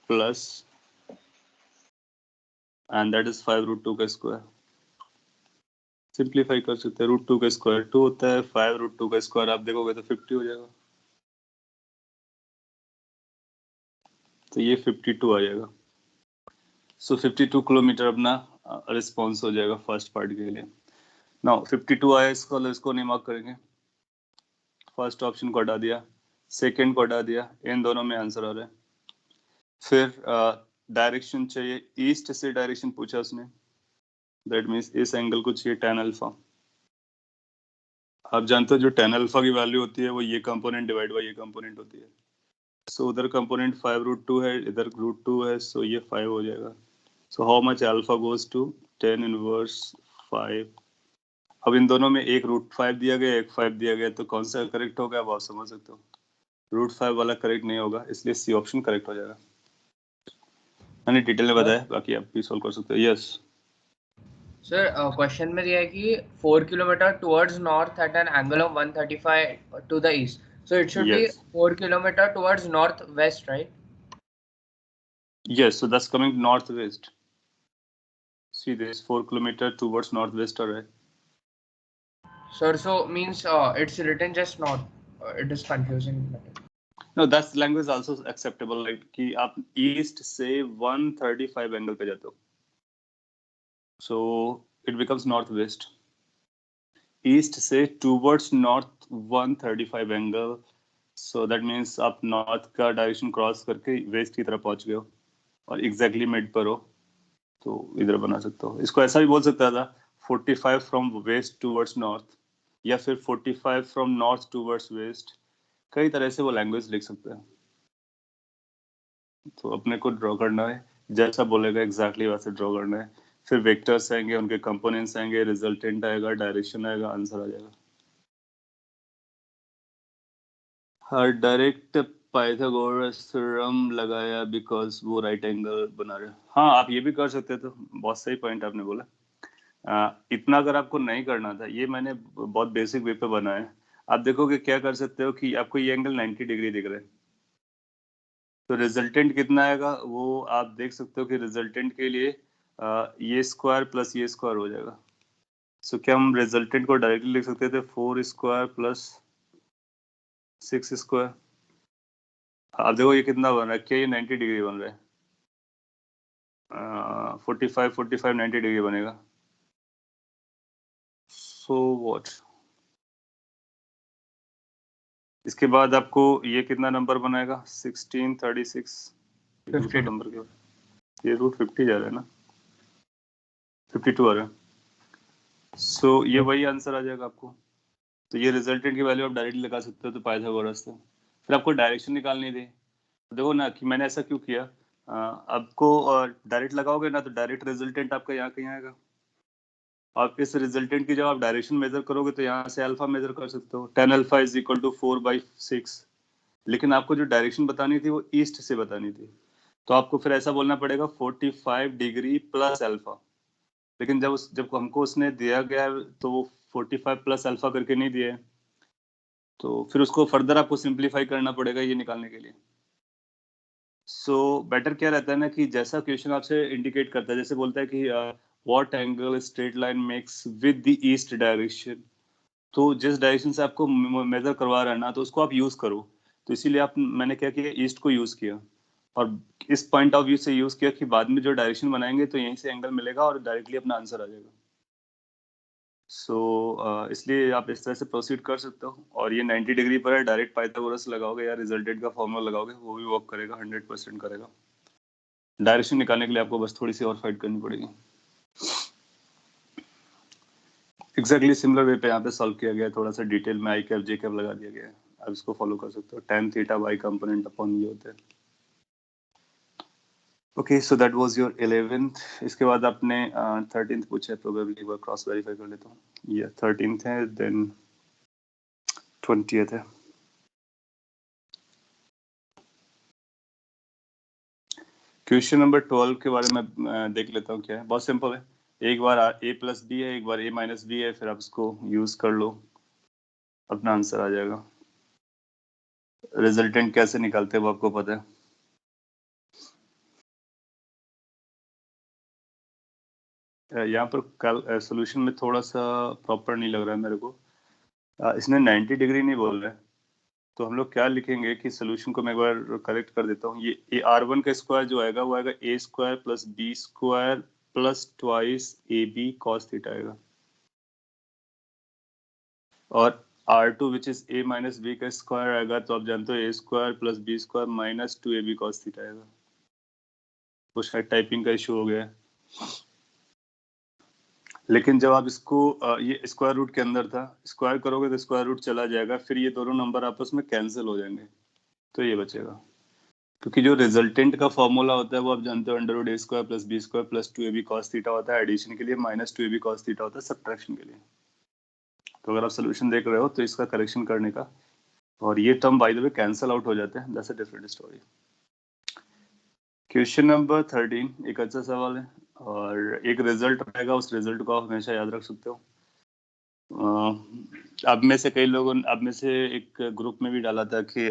plus, and that is 5√2 का स्क्वायर। सिंप्लीफाई कर सकते हैं, √2 का स्क्वायर 2 होता है, 5√2 का स्क्वायर आप देखोगे तो 50 हो जाएगा, तो ये 52 आ जाएगा। सो 52 किलोमीटर अपना रिस्पॉन्स हो जाएगा फर्स्ट पार्ट के लिए। नाउ 52 आया, इसको नहीं मार्क करेंगे, फर्स्ट ऑप्शन को हटा दिया, सेकंड को हटा दिया, इन दोनों में आंसर आ रहा है। फिर डायरेक्शन चाहिए, ईस्ट से डायरेक्शन पूछा उसने, दैट मीन्स इस एंगल को चाहिए tan अल्फा। आप जानते हो जो tan अल्फा की वैल्यू होती है वो ये कंपोनेंट डिवाइड बाय ये कंपोनेंट होती है। सो उधर कंपोनेंट 5√2 है, इधर √2 है, सो ये 5 हो जाएगा। So how much alpha goes to tan inverse 5? अब इन दोनों में एक √5 दिया गया, एक 5 दिया गया, तो कौन सा करेक्ट होगा अब आप समझ सकते हो। √5 वाला करेक्ट नहीं होगा, इसलिए सी ऑप्शन करेक्ट हो जाएगा। मैंने डिटेल में बताया, बाकी आप भी सॉल्व कर सकते हो। यस सर क्वेश्चन में दिया है कि 4 kilometre towards north at an angle of 135 to the east, so it should be yes 4 kilometre towards north west, right? Yes, so that's coming north west. See this 4 kilometre towards north west, alright. Sir, so means it's written just north. It is confusing. No, that's language also acceptable, like कि आप ईस्ट से 135 एंगल पे जाते हो, so it becomes north west. East से towards north 135 angle, so that means आप नॉर्थ का डायरेक्शन क्रॉस करके वेस्ट की तरफ पहुंच गए हो और एग्जैक्टली मिड पर हो, तो इधर बना सकते हो। इसको ऐसा भी बोल सकता था 45 फ्रॉम वेस्ट टूवर्ड्स नॉर्थ, या फिर 45 फ्रॉम नॉर्थ टूवर्ड्स वेस्ट। कई तरह से वो लैंग्वेज लिख सकते हैं, तो अपने को ड्रॉ करना है, जैसा बोलेगा एग्जैक्टली वैसे ड्रॉ करना है। फिर वेक्टर्स आएंगे, उनके कंपोनेंट्स आएंगे, रिजल्टेंट आएगा, डायरेक्शन आएगा, आंसर आ जाएगा। हाँ, डायरेक्ट पाइथागोरस थ्योरम लगाया बिकॉज वो राइट एंगल बना रहे। हाँ, आप ये भी कर सकते थे, बहुत सही पॉइंट आपने बोला। इतना अगर आपको नहीं करना था, ये मैंने बहुत बेसिक वे पे बनाया है। आप देखोगे क्या कर सकते हो कि आपको ये एंगल 90 डिग्री दिख रहा है, तो रिजल्टेंट कितना आएगा वो आप देख सकते हो कि रिजल्टेंट के लिए ये स्क्वायर प्लस ये स्क्वायर हो जाएगा। सो क्या हम रिजल्टेंट को डायरेक्टली लिख सकते थे 4 स्क्वायर प्लस 6 स्क्वायर। आप देखो ये कितना बन रहा है, क्या ये 90 डिग्री बन रहा है? 45 90 डिग्री बनेगा। सो व्हाट, इसके बाद आपको ये कितना नंबर बनाएगा? 16 36 दूसरा नंबर क्या, ये √50 जा रहा है ना, 52 आ रहा है। सो ये वही आंसर आ जाएगा आपको। तो ये रिजल्टेंट की वैल्यू आप डायरेक्टली लगा सकते हो, तो पाइथागोरस से। फिर आपको डायरेक्शन निकालनी थी। देखो ना कि मैंने ऐसा क्यों किया, आपको डायरेक्ट लगाओगे ना तो डायरेक्ट रिजल्टेंट आपका यहाँ कहीं आएगा। आप इस रिजल्टेंट की जब आप डायरेक्शन मेजर करोगे तो यहाँ से अल्फा मेजर कर सकते हो, tan alpha is equal to 4/6। लेकिन आपको जो डायरेक्शन बतानी थी वो ईस्ट से बतानी थी, तो आपको फिर ऐसा बोलना पड़ेगा 45 डिग्री प्लस अल्फा। लेकिन जब हमको उसने दिया गया तो वो 45 प्लस अल्फा करके नहीं दिया है, तो फिर उसको फर्दर आपको सिंप्लीफाई करना पड़ेगा ये निकालने के लिए। सो बेटर क्या रहता है ना कि जैसा क्वेश्चन आपसे इंडिकेट करता है, जैसे बोलता है कि what angle straight line makes with the east direction, तो जिस डायरेक्शन से आपको मेजर करवा रहा है ना, तो उसको आप यूज करो। तो इसीलिए मैंने क्या किया, ईस्ट को यूज किया, और इस पॉइंट ऑफ व्यू से यूज किया कि बाद में जो डायरेक्शन बनाएंगे तो यहीं से एंगल मिलेगा और डायरेक्टली अपना आंसर आ जाएगा। सो इसलिए आप इस तरह से प्रोसीड कर सकते हो। और ये 90 डिग्री पर है, डायरेक्ट पाइथागोरस लगाओगे या रिजल्टेंट का फॉर्मूला लगाओगे, वो भी वर्क करेगा, 100% करेगा। डायरेक्शन निकालने के लिए आपको बस थोड़ी सी और फाइट करनी पड़ेगी। एग्जैक्टली सिमिलर वे पे यहाँ पे सॉल्व किया गया है, थोड़ा सा डिटेल में आई कैप जे कैप लगा दिया गया है। आप इसको फॉलो कर सकते हो, tan theta y component upon ये होते हैं। Okay, so that was your 11th। इसके बाद आपने 13th पूछा है, प्रोबेबली वो क्रॉस वेरीफाई कर लेता हूँ। ये 13th है, देन 20th है। क्वेश्चन नंबर 12 के बारे में देख लेता हूँ क्या है। बहुत सिंपल है, एक बार a प्लस बी है, एक बार a माइनस बी है, फिर आप इसको यूज कर लो, अपना आंसर आ जाएगा। रिजल्टेंट कैसे निकालते हैं वो आपको पता है। यहाँ पर सोल्यूशन में थोड़ा सा प्रॉपर नहीं लग रहा है मेरे को। इसने 90 डिग्री नहीं बोल रहा है, तो हम लोग क्या लिखेंगे कि सोल्यूशन को मैं एक बार करेक्ट कर देता हूँ। ये R1 का स्क्वायर जो आएगा वो आएगा a square plus B square plus twice AB cos theta आएगा, और R2 which is a minus B का स्क्वायर आएगा, तो आप जानते हो a square plus B square minus 2AB cos theta आएगा। वो शायद टाइपिंग का इशू हो गया है, लेकिन जब आप इसको ये स्क्वायर रूट के अंदर था, स्क्वायर करोगे तो स्क्वायर रूट चला जाएगा, फिर ये दोनों नंबर आपस में कैंसिल हो जाएंगे, तो ये बचेगा। क्योंकि जो रिजल्टेंट का फॉर्मूला होता है वो आप जानते हो under root A square plus B square plus 2ab cos theta होता है एडिशन के लिए, माइनस 2ab cos थीटा होता है सब्ट्रैक्शन के लिए। तो अगर आप सोल्यूशन देख रहे हो तो इसका करेक्शन करने का, और ये term by the way cancel out हो जाते हैं, that's a different story. Question number 13 एक अच्छा सवाल है और एक रिजल्ट रहेगा, उस रिजल्ट को आप हमेशा याद रख सकते हो। अब में से कई लोगों अब में से एक ग्रुप में भी डाला था कि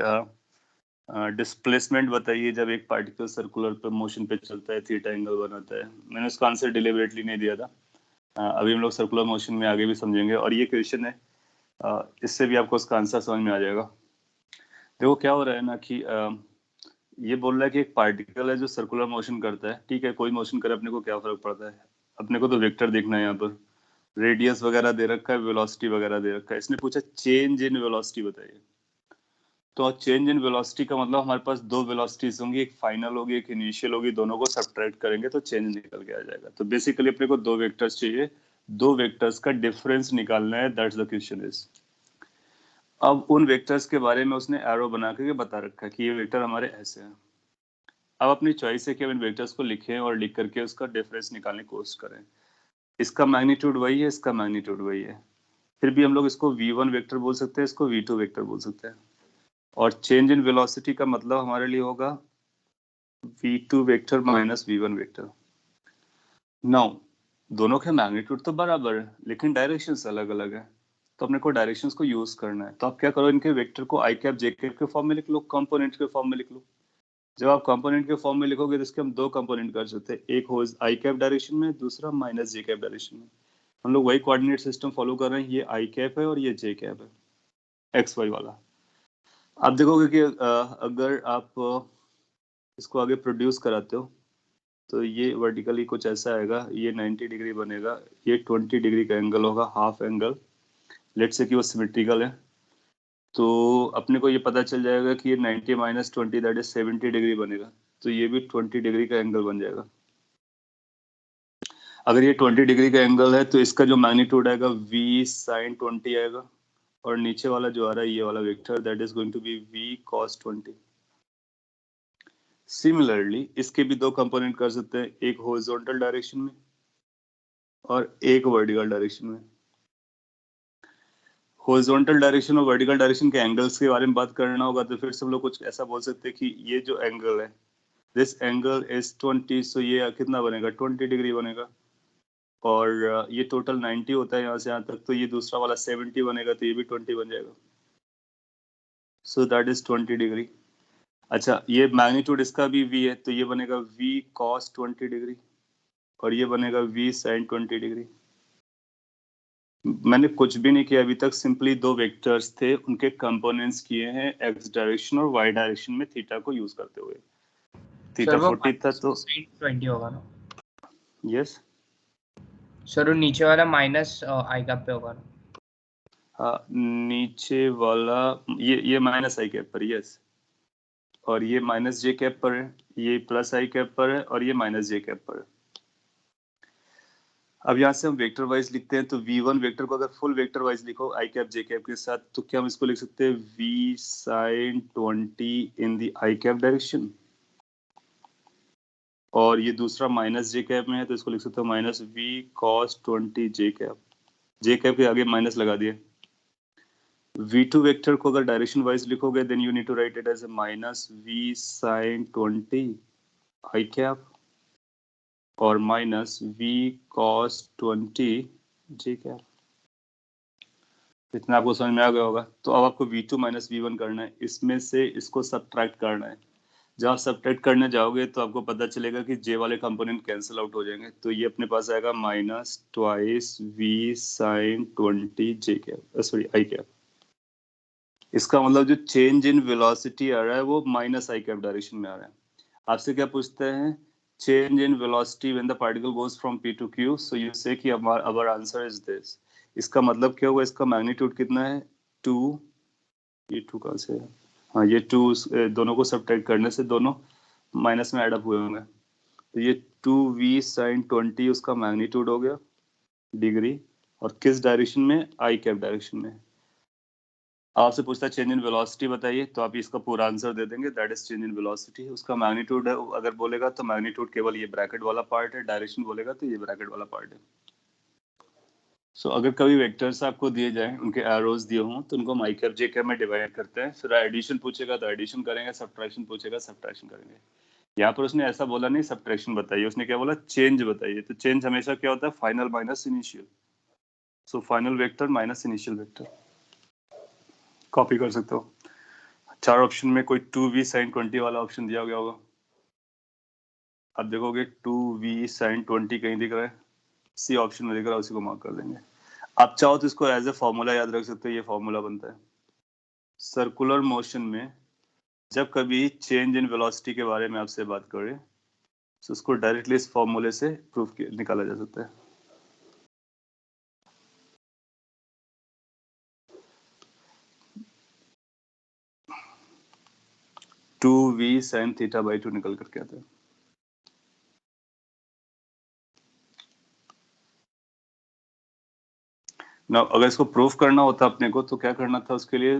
डिस्प्लेसमेंट बताइए जब एक पार्टिकल सर्कुलर पे मोशन पे चलता है, थीटा एंगल बनाता है। मैंने उसका आंसर डिलिबरेटली नहीं दिया था। अभी हम लोग सर्कुलर मोशन में आगे भी समझेंगे, और ये क्वेश्चन है, इससे भी आपको उसका आंसर समझ में आ जाएगा। देखो क्या हो रहा है ना कि ये बोल रहा है कि एक पार्टिकल है जो सर्कुलर मोशन करता है, ठीक है, कोई मोशन करे अपने को क्या फर्क पड़ता है, अपने को तो वेक्टर देखना है। यहाँ पर रेडियस वगैरह दे रखा है, वेलोसिटी वगैरह दे रखा है। इसने पूछा चेंज इन वेलोसिटी बताइए। तो चेंज इन वेलोसिटी का मतलब हमारे पास दो वेलोसिटीज होंगी, एक फाइनल होगी एक इनिशियल होगी, दोनों को सब्ट्रैक्ट करेंगे तो चेंज निकल के आ जाएगा। तो बेसिकली अपने को दो वेक्टर्स चाहिए, दो वेक्टर्स का डिफरेंस निकालना है, दैट्स द क्वेश्चन इज। अब उन वेक्टर्स के बारे में उसने एरो बना करके बता रखा है कि ये वेक्टर हमारे ऐसे हैं। अब अपनी चॉइस है कि हम इन वेक्टर्स को लिखें और लिख करके उसका डिफरेंस निकालने की कोशिश करें। इसका मैग्नीट्यूड वही है, इसका मैग्नीट्यूड वही है, फिर भी हम लोग इसको v1 वेक्टर बोल सकते हैं, इसको v2 वेक्टर बोल सकते हैं। और चेंज इन वेलोसिटी का मतलब हमारे लिए होगा v2 vector minus v1 vector. Now दोनों के मैग्नीट्यूड तो बराबर है लेकिन डायरेक्शंस अलग अलग है, तो अपने को डायरेक्शंस को यूज करना है। तो आप क्या करो, इनके वेक्टर को आई कैप जे कैप के फॉर्म में लिख लो, कंपोनेंट के फॉर्म में लिख लो। जब आप कंपोनेंट के फॉर्म में लिखोगे तो इसके हम दो कंपोनेंट कर सकते हैं, एक हो आई कैप डायरेक्शन में, दूसरा माइनस जे कैप डायरेक्शन में। हम लोग वही कोऑर्डिनेट सिस्टम फॉलो कर रहे हैं, ये आई कैप है और ये जे कैप है, एक्स वाई वाला। आप देखोगे कि अगर आप इसको आगे प्रोड्यूस कराते हो तो ये वर्टिकली कुछ ऐसा आएगा, ये 90 डिग्री बनेगा, ये 20 डिग्री का एंगल होगा, हाफ एंगल। लेट्स से कि वो सिमेट्रिकल है, तो अपने को ये पता चल जाएगा कि ये 90 माइनस 20 दैट इज 70 डिग्री बनेगा, तो ये भी 20 डिग्री का एंगल बन जाएगा। अगर ये 20 डिग्री का एंगल है तो इसका जो मैग्नीट्यूड आएगा v sin 20 आएगा, और नीचे वाला जो आ रहा है ये वाला vector that is going to be v cos 20। Similarly इसके भी दो कंपोनेंट कर सकते हैं, एक हॉरिजॉन्टल डायरेक्शन में और एक वर्टिकल डायरेक्शन में। हॉरिजॉन्टल डायरेक्शन और वर्टिकल डायरेक्शन के एंगल्स के बारे में बात करना होगा तो फिर से हम लोग कुछ ऐसा बोल सकते हैं कि ये जो एंगल है, दिस एंगल इज 20, सो ये कितना बनेगा, 20 डिग्री बनेगा। और ये टोटल 90 होता है यहाँ से यहाँ तक, तो ये दूसरा वाला 70 बनेगा, तो ये भी 20 बन जाएगा, सो दैट इज 20 डिग्री। अच्छा ये मैग्नीट्यूड इसका भी v है, तो ये बनेगा v cos 20 डिग्री और ये बनेगा v sin 20 डिग्री। मैंने कुछ भी नहीं किया अभी तक, सिंपली दो वेक्टर्स थे उनके कंपोनेंट्स किए हैं एक्स डायरेक्शन और वाई डायरेक्शन में थीटा को यूज करते हुए। थीटा 40 था तो -20 होगा ना? यस सर वो नीचे वाला माइनस आई कैप पे होगा ना? हाँ, नीचे वाला ये माइनस आई कैप पर, यस, और ये माइनस जे कैप पर है, ये प्लस आई कैप पर है और ये माइनस जे कैप पर है। अब यहाँ से हम वेक्टर वाइज लिखते हैं, तो v1 वेक्टर को अगर फुल वेक्टर वाइज लिखो आई कैप जे कैप के साथ, तो क्या हम इसको लिख सकते हैं v sin 20 in the I cap direction, और ये दूसरा माइनस जे कैप में है तो इसको लिख सकते हो minus v cos 20 J cap. J cap के आगे माइनस लगा दिए। v2 वेक्टर को अगर डायरेक्शन वाइज लिखोगे then you need to write it as minus v sin 20 I cap और minus v cos 20 J cap. इतना आपको समझ में आ गया होगा। तो अब आपको v2 माइनस v1 करना है, इसमें से इसको सब्ट्रैक्ट करना है। जब आप सब्ट्रैक्ट करने जाओगे तो आपको पता चलेगा कि j वाले कंपोनेंट कैंसिल आउट हो जाएंगे, तो ये अपने पास आएगा minus twice v sin 20 J cap, sorry I cap. इसका मतलब जो चेंज इन वेलोसिटी आ रहा है वो माइनस आई कैप डायरेक्शन में आ रहा है। आपसे क्या पूछते हैं, change in velocity when the particle goes from p to q, so you say कि आवर आंसर इज दिस। इसका मतलब क्या हुआ, इसका मैग्नीट्यूड कितना है 2, ये 2 कहाँ से है, हाँ ये 2, दोनों को सब्ट्रैक्ट करने से दोनों माइनस में ऐड अप हुए होंगे, तो ये 2v sin 20 उसका मैग्नीट्यूड हो गया डिग्री, और किस डायरेक्शन में, आई कैप डायरेक्शन में। आपसे पूछता है चेंज इन वेलोसिटी बताइए, तो आप इसका पूरा आंसर दे देंगे, that is change in velocity. उसका मैग्नीट्यूड है अगर बोलेगा तो मैग्नीट्यूड केवल ये ब्रैकेट वाला पार्ट है, डायरेक्शन बोलेगा तो ये ब्रैकेट वाला पार्ट है। सो अगर कभी वेक्टर्स आपको दिए जाएं, उनके एरोज दिए हों, तो उनको माई कैप जे कैप में डिवाइड करते हैं, फिर एडिशन पूछेगा तो एडिशन करेंगे, सब्ट्रैक्शन पूछेगा सब्ट्रैक्शन करेंगे। यहाँ पर उसने ऐसा बोला नहीं सब्ट्रैक्शन बताइए, उसने क्या बोला चेंज बताइए। तो चेंज हमेशा क्या होता है, final minus initial. So final vector minus initial vector. Copy कर सकते हो। 4 ऑप्शन में कोई 2v sin 20 वाला ऑप्शन दिया गया होगा, आप देखोगे 2v sin 20 कहीं दिख रहा है, सी ऑप्शन में दिख रहा है, उसी को मार्क कर देंगे। आप चाहो तो इसको एज ए फॉर्मूला याद रख सकते हो, ये फॉर्मूला बनता है सर्कुलर मोशन में जब कभी चेंज इन वेलोसिटी के बारे में आपसे बात करें तो उसको डायरेक्टली इस फॉर्मूले से प्रूफ निकाला जा सकता है। Two V sine theta by 2 निकल करके आता है। ना अगर इसको प्रूफ करना होता अपने को तो क्या करना था, उसके लिए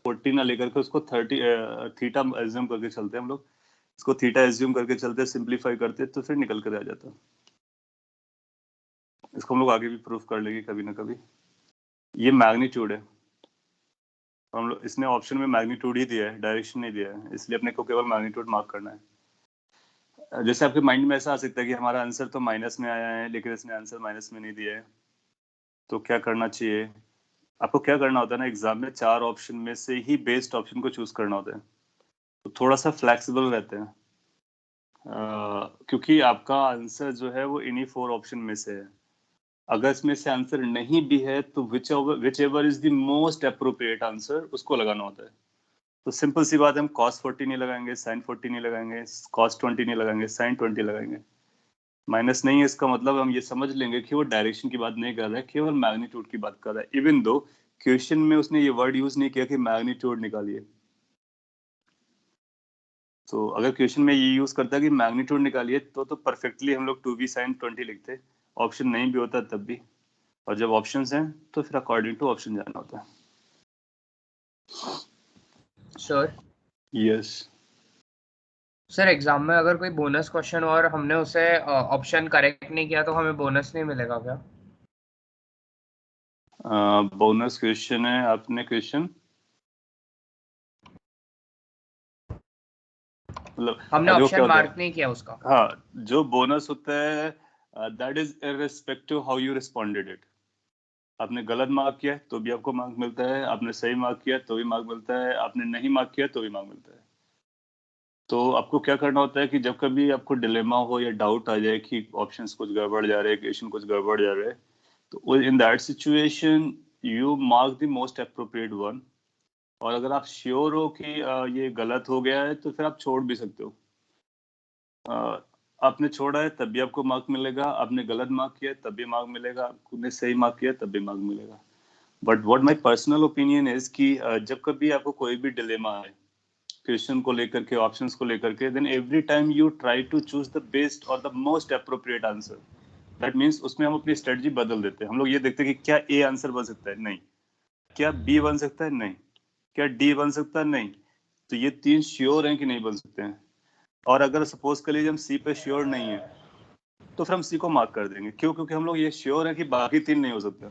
40 ना लेकर के उसको 30 थीटा एज्यूम करके चलते हैं हम लोग, इसको थीटा एज्यूम करके चलते, सिंपलीफाई करते तो फिर निकल कर आ जाता। इसको हम लोग आगे भी प्रूफ कर लेंगे कभी ना कभी। ये मैग्नीट्यूड है, हम लोग इसने ऑप्शन में मैग्नीट्यूड ही दिया है, डायरेक्शन नहीं दिया है, इसलिए अपने को केवल मैग्नीट्यूड मार्क करना है। जैसे आपके माइंड में ऐसा आ सकता है कि हमारा आंसर तो माइनस में आया है लेकिन इसने आंसर माइनस में नहीं दिया है, तो क्या करना चाहिए आपको। क्या करना होता है ना, एग्जाम में 4 ऑप्शन में से ही बेस्ट ऑप्शन को चूज करना होता है, तो थोड़ा सा फ्लेक्सिबल रहते हैं, क्योंकि आपका आंसर जो है वो इन्हीं 4 ऑप्शन में से है। अगर इसमें से आंसर नहीं भी है तो which ever is the most appropriate answer उसको लगाना होता है। तो सिंपल सी बात है, हम cos 40 नहीं लगाएंगे, sin 40 नहीं लगाएंगे, cos 20 नहीं लगाएंगे, sin 20 लगाएंगे। माइनस नहीं है इसका मतलब हम ये समझ लेंगे कि वो डायरेक्शन की बात नहीं कर रहा है, केवल मैग्नीट्यूड की बात कर रहा है, इवन दो क्वेश्चन में उसने ये वर्ड यूज नहीं किया कि मैग्नीट्यूड निकालिए। तो अगर क्वेश्चन में ये यूज करता है कि मैग्नीट्यूड निकालिए तो परफेक्टली हम लोग 2v sin 20 लिखते, ऑप्शन नहीं भी होता तब भी, और जब ऑप्शंस हैं तो फिर अकॉर्डिंग टू ऑप्शन जाना होता है। सर यस सर एग्जाम में अगर कोई बोनस क्वेश्चन और हमने उसे ऑप्शन करेक्ट नहीं किया तो हमें बोनस नहीं मिलेगा क्या? बोनस क्वेश्चन है, आपने क्वेश्चन मतलब हमने जो ऑप्शन क्या होता मार्क है, नहीं किया उसका। हाँ जो बोनस होता है that is irrespective how you responded it. आपने गलत मार्क किया तो भी आपको मार्क मिलता है, आपने सही मार्क किया तो भी मार्क मिलता है, आपने नहीं मार्क किया तो भी मार्क मिलता है। तो आपको क्या करना होता है कि जब कभी आपको डिलेमा हो या डाउट आ जाए कि ऑप्शंस कुछ गड़बड़ जा रहे हैं, क्वेश्चन कुछ गड़बड़ जा रहे हैं, तो in that situation you mark the most appropriate one. और अगर आप श्योर हो कि ये गलत हो गया है तो फिर आप छोड़ भी सकते हो। आपने छोड़ा है तब भी आपको मार्क मिलेगा, आपने गलत मार्क किया तब भी मार्क मिलेगा, आपने सही मार्क किया तब भी मार्क मिलेगा। But what my personal opinion is कि जब कभी आपको कोई भी डिलेमा है क्वेश्चन को लेकर के, ऑप्शंस को लेकर के, then every time you try to choose the best और the most appropriate answer. That means उसमें हम अपनी स्ट्रेटजी बदल देते हैं। हम लोग ये देखते हैं कि क्या ए आंसर बन सकता है, नहीं। क्या बी बन सकता है, नहीं। क्या डी बन सकता है, नहीं। तो ये 3 श्योर हैं कि नहीं बन सकते हैं। और अगर सपोज कर लीजिए हम सी पे श्योर नहीं है तो फिर हम सी को मार्क कर देंगे, क्यों? क्योंकि हम लोग ये श्योर है कि बाकी 3 नहीं हो सकते,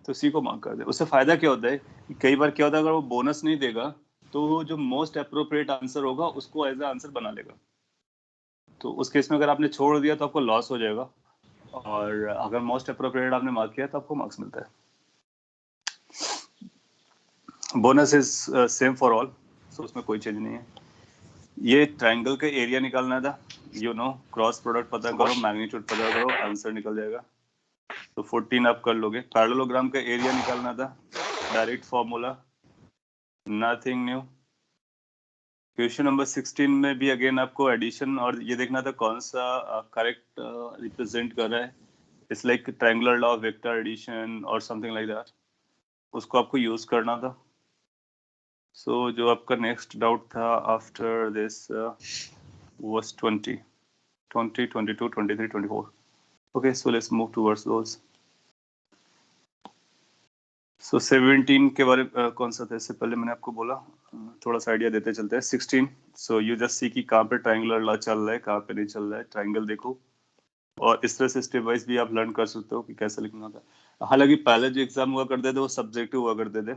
तो सी को मार्क कर दे। उससे फायदा क्या होता है कि कई बार क्या होता है, अगर वो बोनस नहीं देगा तो जो मोस्ट अप्रोप्रिएट आंसर होगा उसको एज ए आंसर बना लेगा। तो उस केस में अगर आपने छोड़ दिया तो आपको लॉस हो जाएगा, और अगर मोस्ट अप्रोप्रिएट आपने मार्क किया तो आपको मार्क्स मिलता है। Bonus is same for all, so उसमें कोई चेंज नहीं है। ये ट्राइंगल का एरिया निकालना था, यू नो, क्रॉस प्रोडक्ट पता करो, मैग्नीट्यूड पता करो, आंसर निकल जाएगा। तो 14 आप कर लोगे। पैरेललोग्राम का एरिया निकालना था, direct formula, nothing new. Question number 16 में भी अगेन आपको एडिशन और ये देखना था कौन सा करेक्ट रिप्रेजेंट कर रहा है। It's like triangular law of vector addition और समथिंग लाइक दैट, उसको आपको यूज करना था। सो जो आपका नेक्स्ट डाउट था after this was 20, 22, 23, 24। Okay, so let's move towards those. सो 17 के बारे में कौन सा था, इससे पहले मैंने आपको बोला, थोड़ा सा आइडिया देते चलते हैं। 16, सो यू जस्ट सी कि कहाँ पे ट्राइंगुलर लॉ चल रहा है, कहाँ पे नहीं चल रहा है, ट्राइंगल देखो, और इस तरह से स्टेप वाइज भी आप लर्न कर सकते हो कि कैसे लिखना होता है। हालांकि पहले जो एग्जाम हुआ करते थे वो सब्जेक्टिव हुआ करते थे,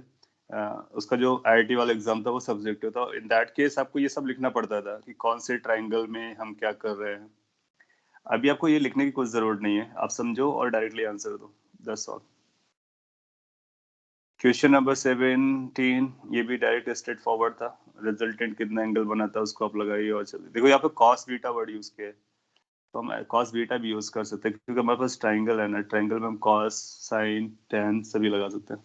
उसका जो आईआईटी वाला एग्जाम था वो सब्जेक्टिव था। इन दैट केस आपको ये सब लिखना पड़ता था कि कौन से ट्राइंगल में हम क्या कर रहे हैं। अभी आपको ये लिखने की कोई जरूरत नहीं है, आप समझो और डायरेक्टली आंसर दो, दैट्स ऑल। क्वेश्चन नंबर 17, ये भी डायरेक्ट स्ट्रेट फॉरवर्ड था। रिजल्टेंट कितना एंगल बना था उसको आप लगाइए और चलिए। देखो यहाँ पे कॉस बीटा वर्ड यूज किया है, तो हम कॉस बीटा भी यूज कर सकते हैं क्योंकि हमारे पास ट्राइंगल है ना, ट्राइंगल में हम कॉस साइन टेन सभी लगा सकते हैं।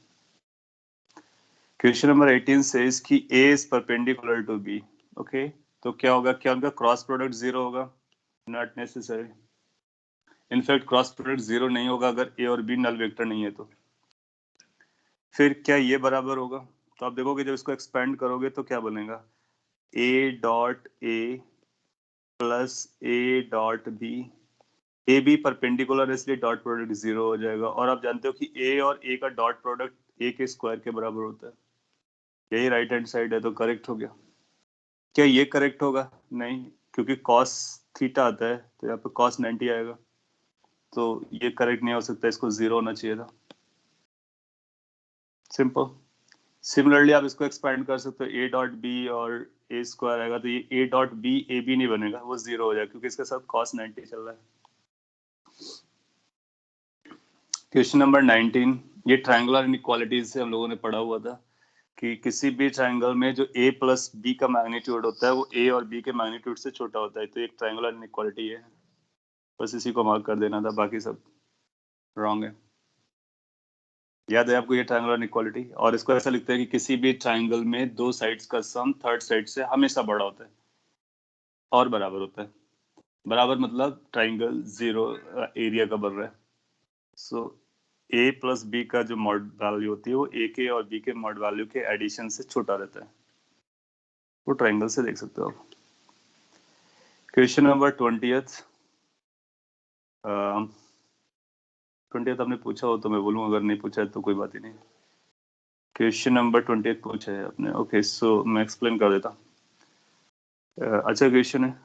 क्वेश्चन नंबर 18 सेज कि A is perpendicular to B। Okay, तो क्या होगा, क्या उनका क्रॉस प्रोडक्ट जीरो होगा? Not necessary. In fact cross product zero नहीं होगा अगर A और B नल वेक्टर नहीं है तो। फिर क्या ये बराबर होगा? तो आप देखोगे जब इसको एक्सपेंड करोगे तो क्या बनेगा, A dot A plus A dot B। A B perpendicular इसलिए डॉट प्रोडक्ट जीरो हो जाएगा, और आप जानते हो कि ए और ए का डॉट प्रोडक्ट ए के स्क्वायर के बराबर होता है। यही राइट हैंड साइड है, तो करेक्ट हो गया। क्या ये करेक्ट होगा? नहीं, क्योंकि कॉस थीटा आता है तो यहाँ पे कॉस 90 आएगा, तो ये करेक्ट नहीं हो सकता, इसको जीरो होना चाहिए था। सिंपल। सिमिलरली आप इसको एक्सपेंड कर सकते हो, ए डॉट बी और ए स्क्वायर आएगा, तो ये A dot B A B नहीं बनेगा, वो जीरो हो जाएगा क्योंकि इसके साथ कॉस 90 चल रहा है। क्वेश्चन नंबर 19, ये ट्रायंगुलर इनइक्वालिटीज से हम लोगों ने पढ़ा हुआ था कि किसी भी ट्रायंगल में जो a प्लस बी का मैग्नीट्यूड होता है वो a और b के मैग्नीट्यूड से छोटा होता है, तो एक ट्रायंगुलर इनइक्वालिटी है। बस इसी को मार्क कर देना था, बाकी सब रॉन्ग है। याद है आपको ये ट्रायंगुलर इनइक्वालिटी? और इसको ऐसा लिखते हैं कि किसी भी ट्रायंगल में दो साइड्स का सम थर्ड साइड से हमेशा बड़ा होता है और बराबर होता है। बराबर मतलब ट्रायंगल जीरो एरिया का बन रहा है। सो a प्लस बी का जो मॉड वैल्यू होती है वो a के और b के मॉड वैल्यू के एडिशन से छोटा रहता है, वो ट्रायंगल से देख सकते हो आप। क्वेश्चन नंबर 20th, 20th आपने पूछा हो तो मैं बोलूँ, अगर नहीं पूछा है तो कोई बात ही नहीं। क्वेश्चन नंबर 20th पूछा है आपने, ओके, सो मैं एक्सप्लेन कर देता। अच्छा क्वेश्चन है,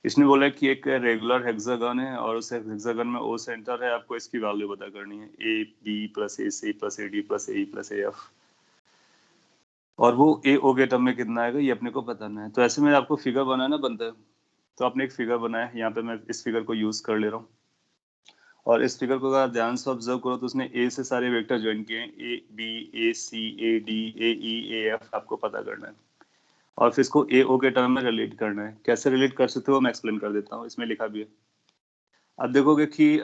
इसने बोला कि एक रेगुलर हेक्सागन है और उस हेक्सागन में ओ सेंटर है, आपको इसकी वैल्यू पता करनी है, A B plus A C plus A D plus A plus A F, और वो ए ओ के टर्म में कितना आएगा ये अपने को बताना है। तो ऐसे में आपको फिगर बनाना बनता है, तो आपने एक फिगर बनाया, यहाँ पे मैं इस फिगर को यूज कर ले रहा हूँ, और इस फिगर को अगर ध्यान से ऑब्जर्व करो तो उसने ए से सारे वेक्टर ज्वाइन किए हैं, A B A C A D A E A F, आपको पता करना है और फिर इसको ए ओ के टर्म में रिलेट करना है। कैसे रिलेट कर सकते हो मैं एक्सप्लेन कर देता हूँ, इसमें लिखा भी है। अब देखोगे कि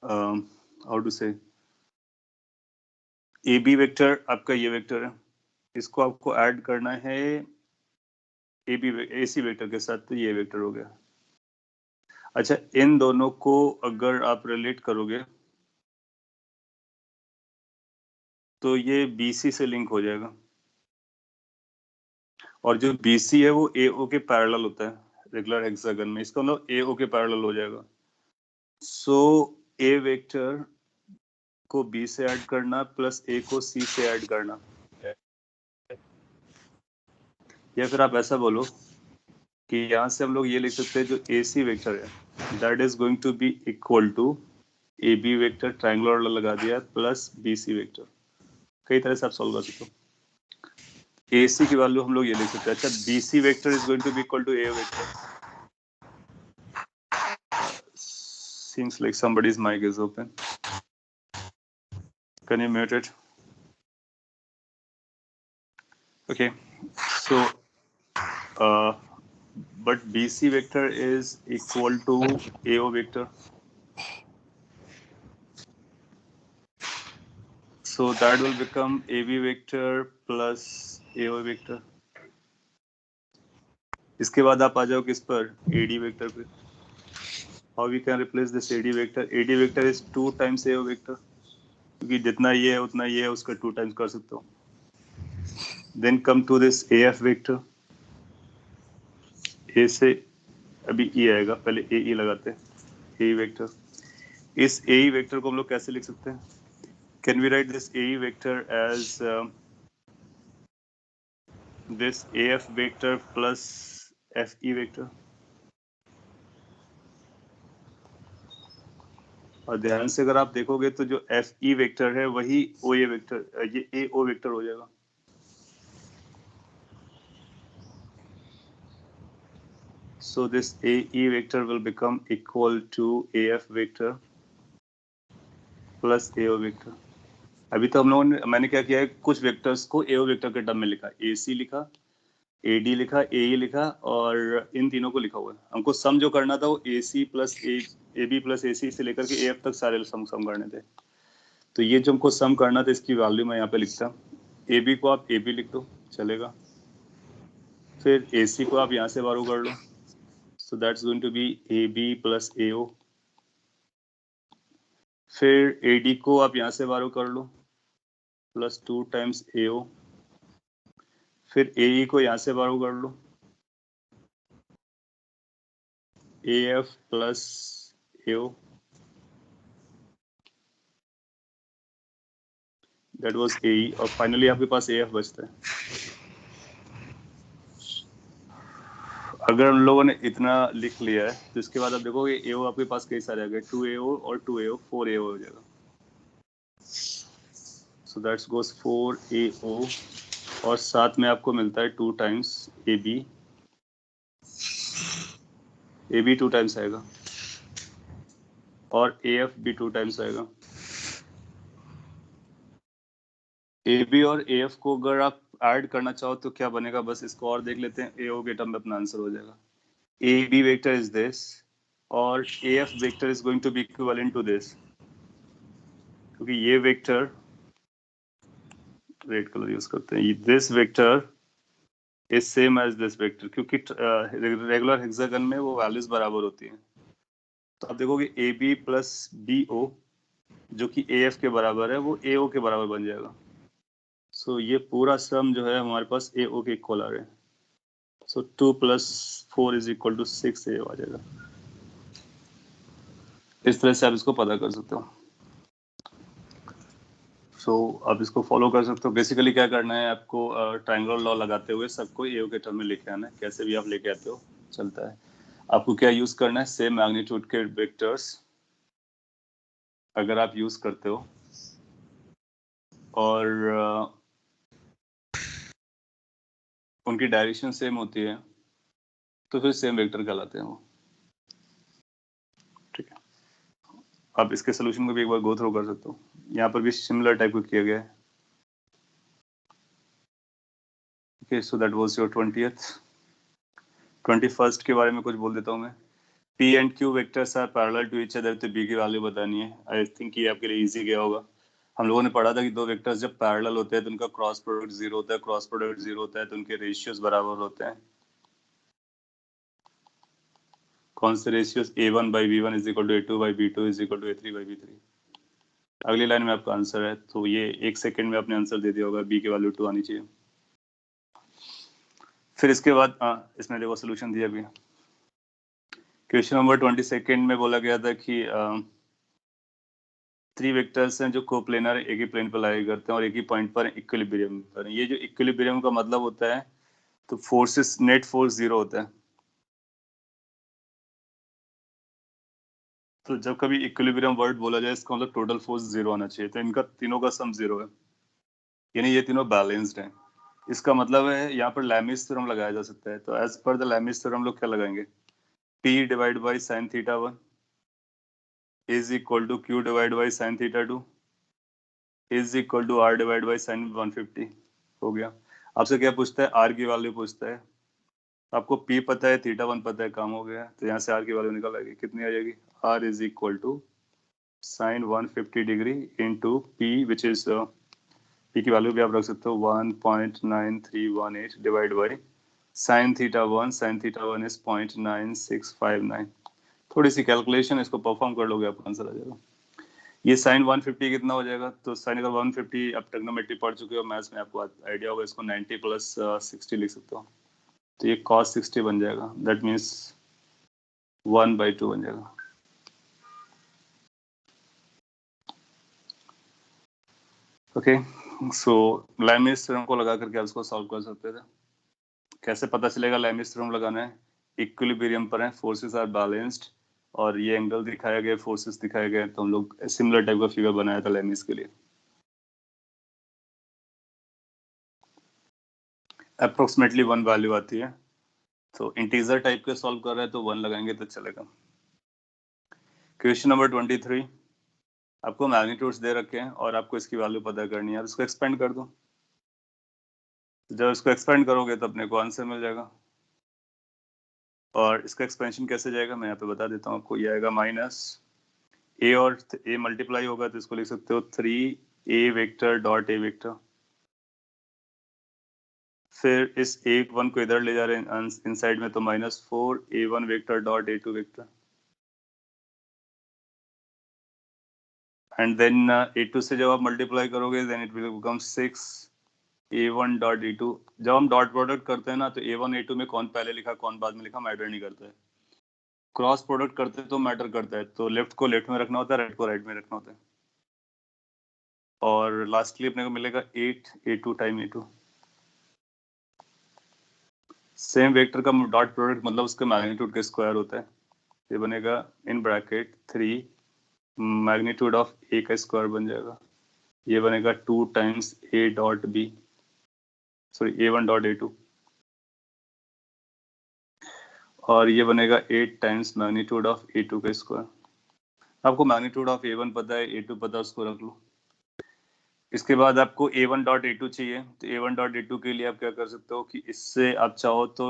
हाउ टू से, ए बी वेक्टर आपका ये वेक्टर है, इसको आपको ऐड करना है A B A C vector के साथ, तो ये वेक्टर हो गया। अच्छा, इन दोनों को अगर आप रिलेट करोगे तो ये BC से लिंक हो जाएगा, और जो BC है वो AO के पैरेलल होता है रेगुलर हेक्सागन में, इसका मतलब AO के पैरेलल हो जाएगा। सो A वेक्टर को B से ऐड करना प्लस A को C से ऐड करना, या फिर आप ऐसा बोलो कि यहाँ से हम लोग ये लिख सकते हैं जो AC वेक्टर है that is going to be equal to AB vector, triangular लगा दिया, प्लस BC वेक्टर। कई तरह से आप सॉल्व कर सकते हो। AC की वैल्यू हम लोग ये लिख सकते हैं, अच्छा BC vector is going to be equal to A vector. Seems like somebody's mic is open. Can you mute it? Okay, so but BC vector is equal to AO vector, so that will become AB vector plus AO vector. इसके बाद आप आ जाओ किस पर, AD vector पे। How we can replace this AD vector? AD vector is 2 times AO vector, क्योंकि जितना ये है उतना ये है, उसका 2 times कर सकते हो। Then come to this AF vector, A से अभी E आएगा, पहले AE लगाते हैं, A vector, इस AE वेक्टर को हम लोग कैसे लिख सकते हैं? Can we write this AE vector as this AF vector plus FE vector? और ध्यान से अगर आप देखोगे तो जो FE वेक्टर है वही OA वेक्टर, ये AO वेक्टर हो जाएगा। So this AE vector will become equal to AF vector plus AO vector. अभी तो हम लोगों ने, मैंने क्या किया है, कुछ वेक्टर्स को AO वेक्टर के टर्म में लिखा, AC लिखा, AD लिखा, AE लिखा और इन तीनों को लिखा हुआ है। हमको सम जो करना था वो AC plus AB plus AC से लेकर के AF तक सारे सम करने थे। तो ये जो हमको सम करना था इसकी वैल्यू मैं यहाँ पे लिखता। AB को आप AB लिख दो, चलेगा। फिर AC को आप यहाँ से बारो कर लो, so that's going to be AB plus AO। फिर AD को आप यहाँ से बारो कर लो, प्लस 2 टाइम्स AO। फिर AE को यहाँ से बारो कर लो, AF plus AO। That was AE और फाइनली आपके पास AF बचता है। अगर उन लोगों ने इतना लिख लिया है तो इसके बाद आप देखोगे AO आपके पास कई सारे आ गए, 2AO और 2AO, 4AO हो जाएगा। सो दैट्स गोस 4AO और साथ में आपको मिलता है 2 टाइम्स AB। AB 2 टाइम्स आएगा और AF भी 2 टाइम्स आएगा। AB और AF को अगर आप ऐड करना चाहो तो क्या बनेगा, बस इसको और देख लेते हैं। AO के टर्म में अपना आंसर हो जाएगा। AB वेक्टर इज दिस और AF vector is going to be equivalent to this, क्योंकि ये वेक्टर, रेड कलर यूज करते हैं, this vector is same as this vector, क्योंकि रेगुलर हेक्सागन में वो वैल्यूज बराबर होती हैं। तो आप देखोगे AB प्लस BO जो कि AF के बराबर है वो AO के बराबर बन जाएगा। सो ये पूरा सम जो है हमारे पास AO के इक्वल आ रहे हैं। So 2 plus 4 is equal to 6 AO आ जाएगा। इस तरह से आप इसको पता कर सकते हो। सो आप इसको फॉलो कर सकते हो। बेसिकली क्या करना है आपको, ट्रायंगल लॉ लगाते हुए सबको AO के टर्म में लेके आना है। कैसे भी आप लेके आते हो चलता है। आपको क्या यूज करना है, सेम मैग्नीट्यूड के वेक्टर्स अगर आप यूज करते हो और उनकी डायरेक्शन सेम होती है तो फिर सेम वेक्टर कहलाते हैं वो। ठीक है, आप इसके सोल्यूशन को भी एक बार गो थ्रू कर सकते हो। यहाँ पर भी सिमिलर टाइप को किया गया है। Okay, so that was your 20th। 21st के बारे में कुछ बोल देता हूँ मैं। P and Q vectors are parallel to each other, तो B की वैल्यू बतानी है। आई थिंक ये आपके लिए इजी गया होगा। हम लोगों ने पढ़ा था कि दो वेक्टर्स जब पैरेलल होते हैं तो उनका क्रॉस प्रोडक्ट 0 होता है, क्रॉस प्रोडक्ट 0 होता है तो उनके रेशियोज बराबर होते हैं। कौन से ratios? A1 by B1 is equal to A2 by B2 is equal to A3 by B3। अगली लाइन में आपका आंसर है, तो ये 1 सेकंड में आपने आंसर दे दिया होगा। B की वैल्यू 2 आनी चाहिए। फिर इसके बाद इसमें देखो सोल्यूशन दिया भी। क्वेश्चन नंबर 22 में बोला गया था कि 3 वेक्टर्स हैं जो कोप्लेनर एक ही प्लेन पर लाई करते हैं और एक ही पॉइंट पर इक्विलिब्रियम पर। ये जो इक्विलिब्रियम का मतलब होता है, तो फोर्सेस, नेट फोर्स 0 होता है। तो जब कभी इक्विलिब्रियम वर्ड बोला जाए इसका मतलब टोटल फोर्स 0 आना चाहिए। तो इनका तीनों का सम 0 है, यानी ये तीनों बैलेंस्ड हैं। इसका मतलब है यहाँ पर लैमिस थ्योरम लगाया जा सकता है। तो as per the Lami's theorem लोग क्या लगाएंगे, P divide by sine theta 1 is equal to Q divide by sine theta 2 is equal to R divide by sine 150। हो गया। आपसे क्या पूछता है, R की वैल्यू पूछता है। आपको P पता है, थीटा 1 पता है, काम हो गया। तो यहाँ से R की वैल्यू निकल आएगी, कितनी आ जाएगी, R is equal to sine 150 degree into P which is P की वैल्यू भी आप रख सकते हो 1.9318 divide by sine theta 1 is 0.9659। थोड़ी सी कैलकुलेशन, इसको परफॉर्म कर लोगे आपका आंसर आ जाएगा। ये साइन 150 कितना हो जाएगा, तो साइन अगर 150 आप ट्रिग्नोमेट्री पढ़ चुके हो मैथ्स में, आपको आइडिया होगा। इसको 90 प्लस 60 लिख सकते हो, तो ये cos 60 बन जाएगा। दैट मीन्स 1/2 बन जाएगा। ओके, सो लैमिस थ्योरम को लगा करके आप इसको सॉल्व कर सकते थे। कैसे पता चलेगा लैमिस थ्योरम लगाना है? इक्विलिब्रियम पर है, फोर्सेस आर बैलेंस्ड और ये एंगल दिखाया गया, फोर्सेस दिखाए गए, तो हम लोग सिमिलर टाइप का फिगर बनाया था लैमिस के लिए। अप्रोक्सीमेटली 1 वैल्यू आती है, तो इंटीजर टाइप के सॉल्व कर रहे हैं तो 1 लगाएंगे तो चलेगा। क्वेश्चन नंबर 23, आपको मैग्नीट्यूड्स दे रखे हैं और आपको इसकी वैल्यू पता करनी है, इसको एक्सपेंड कर दो। जब इसको एक्सपेंड करोगे तो अपने को आंसर मिल जाएगा। और इसका एक्सपेंशन कैसे जाएगा मैं यहाँ पे बता देता हूँ आपको। ये आएगा माइनस ए और ए मल्टीप्लाई होगा तो इसको लिख सकते हो 3a vector dot A vector. फिर इस a1 को इधर ले जा रहे हैं इनसाइड में, तो -4a1 vector dot a2 vector. And then a2 से जब आप मल्टीप्लाई करोगे then it will become 6a1 dot a2। जब हम डॉट प्रोडक्ट करते हैं ना तो a1 a2 में कौन पहले लिखा कौन बाद में लिखा मैटर नहीं करता है। क्रॉस प्रोडक्ट करते हैं तो मैटर करता है, तो लेफ्ट को लेफ्ट में रखना होता है, राइट को राइट में रखना होता है। और लास्टली अपने को मिलेगा 8a2 time a2। Same vector का डॉट प्रोडक्ट मतलब उसके मैग्नीट्यूड का स्क्वायर होता है। ये बनेगा in bracket 3 magnitude of A का स्क्वायर बन जाएगा। ये बनेगा 2 times A dot B, sorry a1 dot a2। और ये बनेगा 8 टाइम्स मैग्नीट्यूड ऑफ a2 का स्क्वायर। आपको मैग्नीट्यूड ऑफ a1 पता है, a2 पता है, उसको रख लो। इसके बाद आपको a1 डॉट a2 चाहिए, तो a1 डॉट a2 के लिए आप क्या कर सकते हो कि इससे आप चाहो तो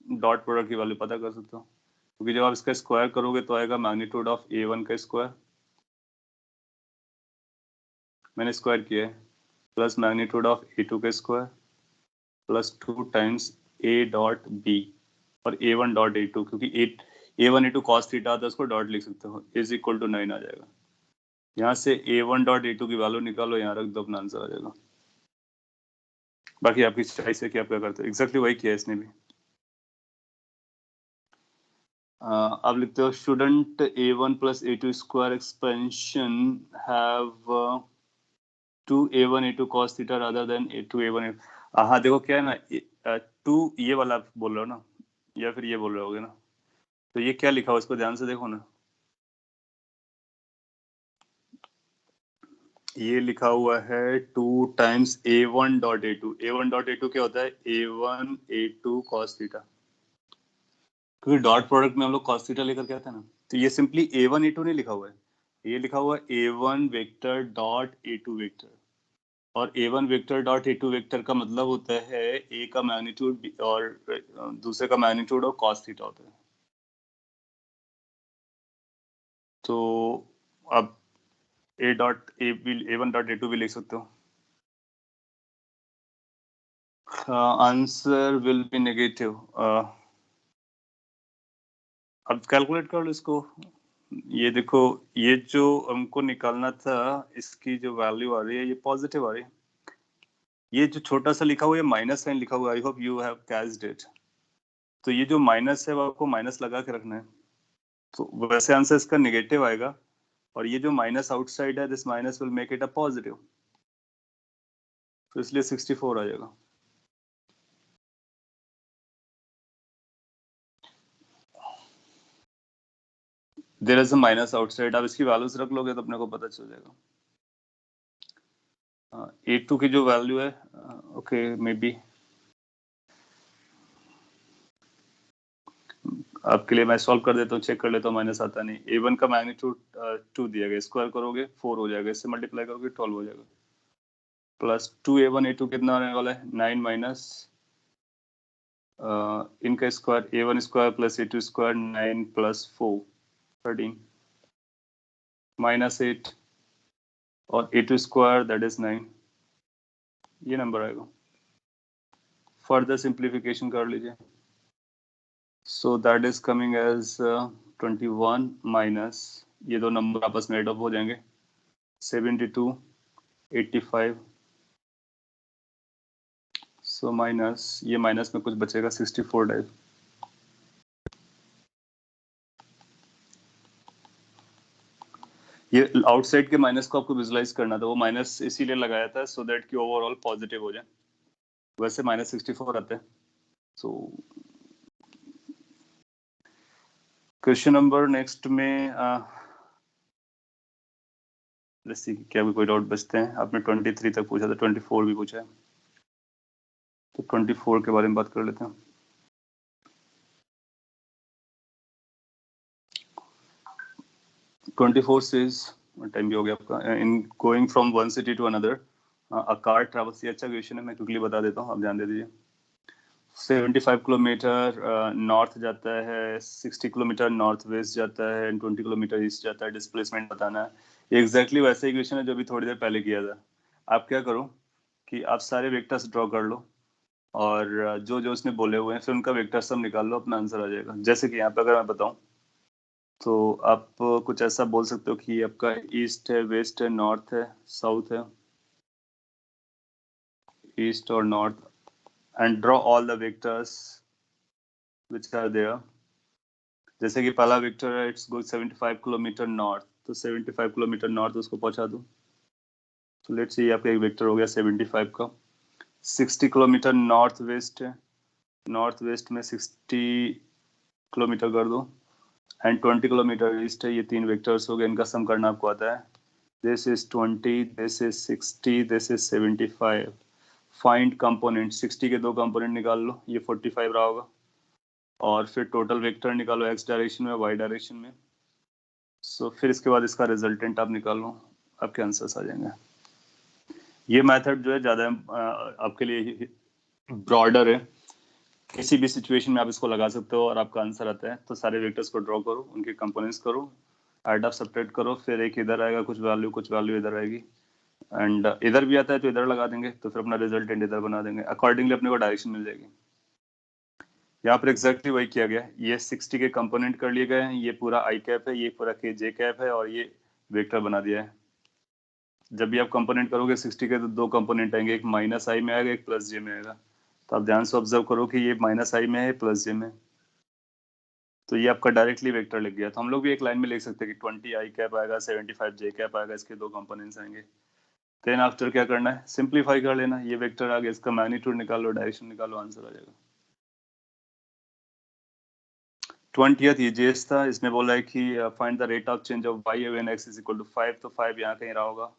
डॉट प्रोडक्ट की वैल्यू पता कर सकते हो, क्योंकि जब आप इसका स्क्वायर करोगे तो आएगा मैग्नीट्यूड ऑफ a1 का स्क्वायर, मैंने स्क्वायर किया है, प्लस मैग्नीट्यूड ऑफ a2 का square plus 2 times a dot b और a1 डॉट a2, क्योंकि a1 a2 cos थीटा आता है, उसको डॉट लिख सकते हो, इज इक्वल टू 9 आ जाएगा। यहाँ से a1 डॉट a2 की वैल्यू निकालो, यहाँ रख दो, अपना आंसर आ जाएगा। बाकी आपकी चॉइस है कि आप क्या करते हो। एग्जैक्टली वही किया इसने भी। आप लिखते हो student a1 plus a2 square expansion have 2a1 a2 cos theta rather than a2 a1 हाँ देखो क्या है ना, 2 ये वाला आप बोल रहे हो ना, या फिर ये बोल रहे होगे ना, तो ये क्या लिखा हुआ इसको ध्यान से देखो ना। ये लिखा हुआ है 2 times a1 dot a2। a1 dot a2 क्या होता है? a1 a2 cos थीटा, क्योंकि डॉट प्रोडक्ट में हम लोग cos थीटा लेकर के आते हैं ना, तो ये सिंपली a1 a2 नहीं लिखा हुआ है, ये लिखा हुआ है a1 vector dot a2 vector. और a1 vector dot a2 vector का मतलब होता है a का मैग्नीट्यूड और दूसरे का मैग्नीट्यूड और cos थीटा होता है। तो अब a1 डॉट a2 भी लिख सकते हो। Answer will be negative. अब कैलकुलेट कर लो इसको। ये देखो, ये जो हमको निकालना था इसकी जो वैल्यू आ रही है ये पॉजिटिव आ रही है। ये जो छोटा सा लिखा हुआ है माइनस साइन लिखा हुआ है, I hope you have catched it. तो ये जो माइनस है वो आपको माइनस लगा के रखना है, तो वैसे आंसर इसका नेगेटिव आएगा। और ये जो माइनस आउटसाइड है, this minus will make it a positive, तो इसलिए 64 आ जाएगा। There is a minus outside, आप इसकी वैल्यूज रख लोगे तो अपने को पता चल जाएगा। a2 की जो वैल्यू है, ओके मे बी आपके लिए मैं सॉल्व कर देता हूँ, चेक कर लेता हूँ, माइनस आता नहीं। a1 का मैग्नीट्यूड 2 दिया गया, स्क्वायर करोगे 4 हो जाएगा, इससे मल्टीप्लाई करोगे 12 हो जाएगा, प्लस 2a1 a2 कितना आने वाला है 9 माइनस इनका square a1 square plus a2 square 9 plus 4 13 minus 8 और a2 स्क्वायर दैट इज 9, ये नंबर आएगा। फर्दर सिंप्लीफिकेशन कर लीजिए, so that is coming as 21 minus, ये दो नंबर आपस में एड अप हो जाएंगे, 72 85, सो माइनस ये माइनस में कुछ बचेगा 64 टाइप। ये आउटसाइड के माइनस को आपको विजुलाइज करना था, वो माइनस इसीलिए लगाया था सो दैट कि ओवरऑल पॉजिटिव हो जाए। वैसे -64 आते हैं। सो क्वेश्चन नंबर नेक्स्ट में लेट्स सी क्या भी कोई डाउट बचते हैं। आपने 23 तक पूछा था, 24 भी पूछा है, तो 24 के बारे में बात कर लेते हैं। टाइम भी हो गया आपका। In going from one city to another a car travels, ये अच्छा क्वेश्चन है, मैं क्विकली बता देता हूँ, आप ध्यान दे दीजिए। 75 किलोमीटर नॉर्थ जाता है, 60 किलोमीटर नॉर्थ वेस्ट जाता है एंड 20 किलोमीटर ईस्ट जाता है। डिस्प्लेसमेंट बताना है। एग्जैक्टली वैसा ही क्वेश्चन है जो अभी थोड़ी देर पहले किया था। आप क्या करो कि आप सारे वेक्टर्स ड्रॉ कर लो और जो जो उसने बोले हुए हैं फिर उनका वेक्टर सम निकाल लो, अपना आंसर आ जाएगा। जैसे कि यहाँ पे अगर मैं बताऊं तो आप कुछ ऐसा बोल सकते हो कि आपका ईस्ट है, वेस्ट है, नॉर्थ है, साउथ है, ईस्ट और north, and draw all the vectors which are there. जैसे कि पहला वेक्टर है, इट्स गोइंग 75 किलोमीटर नॉर्थ, तो 75 किलोमीटर नॉर्थ उसको पहुंचा दो। तो लेट्स से आपका एक वेक्टर हो गया 75 का। 60 किलोमीटर नॉर्थ वेस्ट है, नॉर्थ वेस्ट में 60 किलोमीटर कर दो एंड 20 किलोमीटर ईस्ट है। ये 3 वेक्टर्स हो गए, इनका सम करना आपको आता है। This is 20, this is 60, this is 75। Find component, 60 के 2 कंपोनेंट निकाल लो, ये 45 रहा होगा। और फिर टोटल वेक्टर निकालो एक्स डायरेक्शन में, वाई डायरेक्शन में। सो फिर इसके बाद इसका रिजल्टेंट आप निकालो, आपके आंसर्स आ जाएंगे। ये मेथड जो है ज़्यादा आपके लिए ब्रॉडर है, किसी भी सिचुएशन में आप इसको लगा सकते हो और आपका आंसर आता है। तो सारे वेक्टर्स को ड्रॉ करो, उनके कंपोनेंट्स करो, ऐड अप सब्ट्रैक्ट करो, फिर एक इधर आएगा कुछ वैल्यू इधर आएगी, एंड इधर भी आता है तो इधर लगा देंगे, तो फिर अपना रिजल्टेंट इधर बना देंगे। अकॉर्डिंगली अपने को डायरेक्शन मिल जाएगी। यहाँ पर एग्जैक्टली वही किया गया। ये 60 के कंपोनेंट कर लिए गए हैं, ये पूरा आई कैप है, ये पूरा के जे कैप है, और ये वेक्टर बना दिया है। जब भी आप कंपोनेंट करोगे 60 के तो 2 कंपोनेंट आएंगे, एक माइनस आई में आएगा, एक प्लस जे में आएगा। तो आप ध्यान से ऑब्जर्व करो कि ये माइनस आई में है, प्लस जे में। तो ये आपका डायरेक्टली वेक्टर लिख गया। तो हम लोग भी एक लाइन में लिख सकते हैं कि 20 आई कैप आएगा, 75 जे कैप आएगा, इसके 2 कंपोनेंट्स आएंगे। देन आफ्टर क्या करना है, सिंप्लीफाई कर लेना। ये वेक्टर आ गया, इसका मैग्नीट्यूड निकालो, डायरेक्शन निकालो, आंसर आ जाएगा। 20th ये जेस था, इसने बोला है कि find the rate of change of Y when X is equal to 5, तो 5 यहाँ कहीं रहा होगा।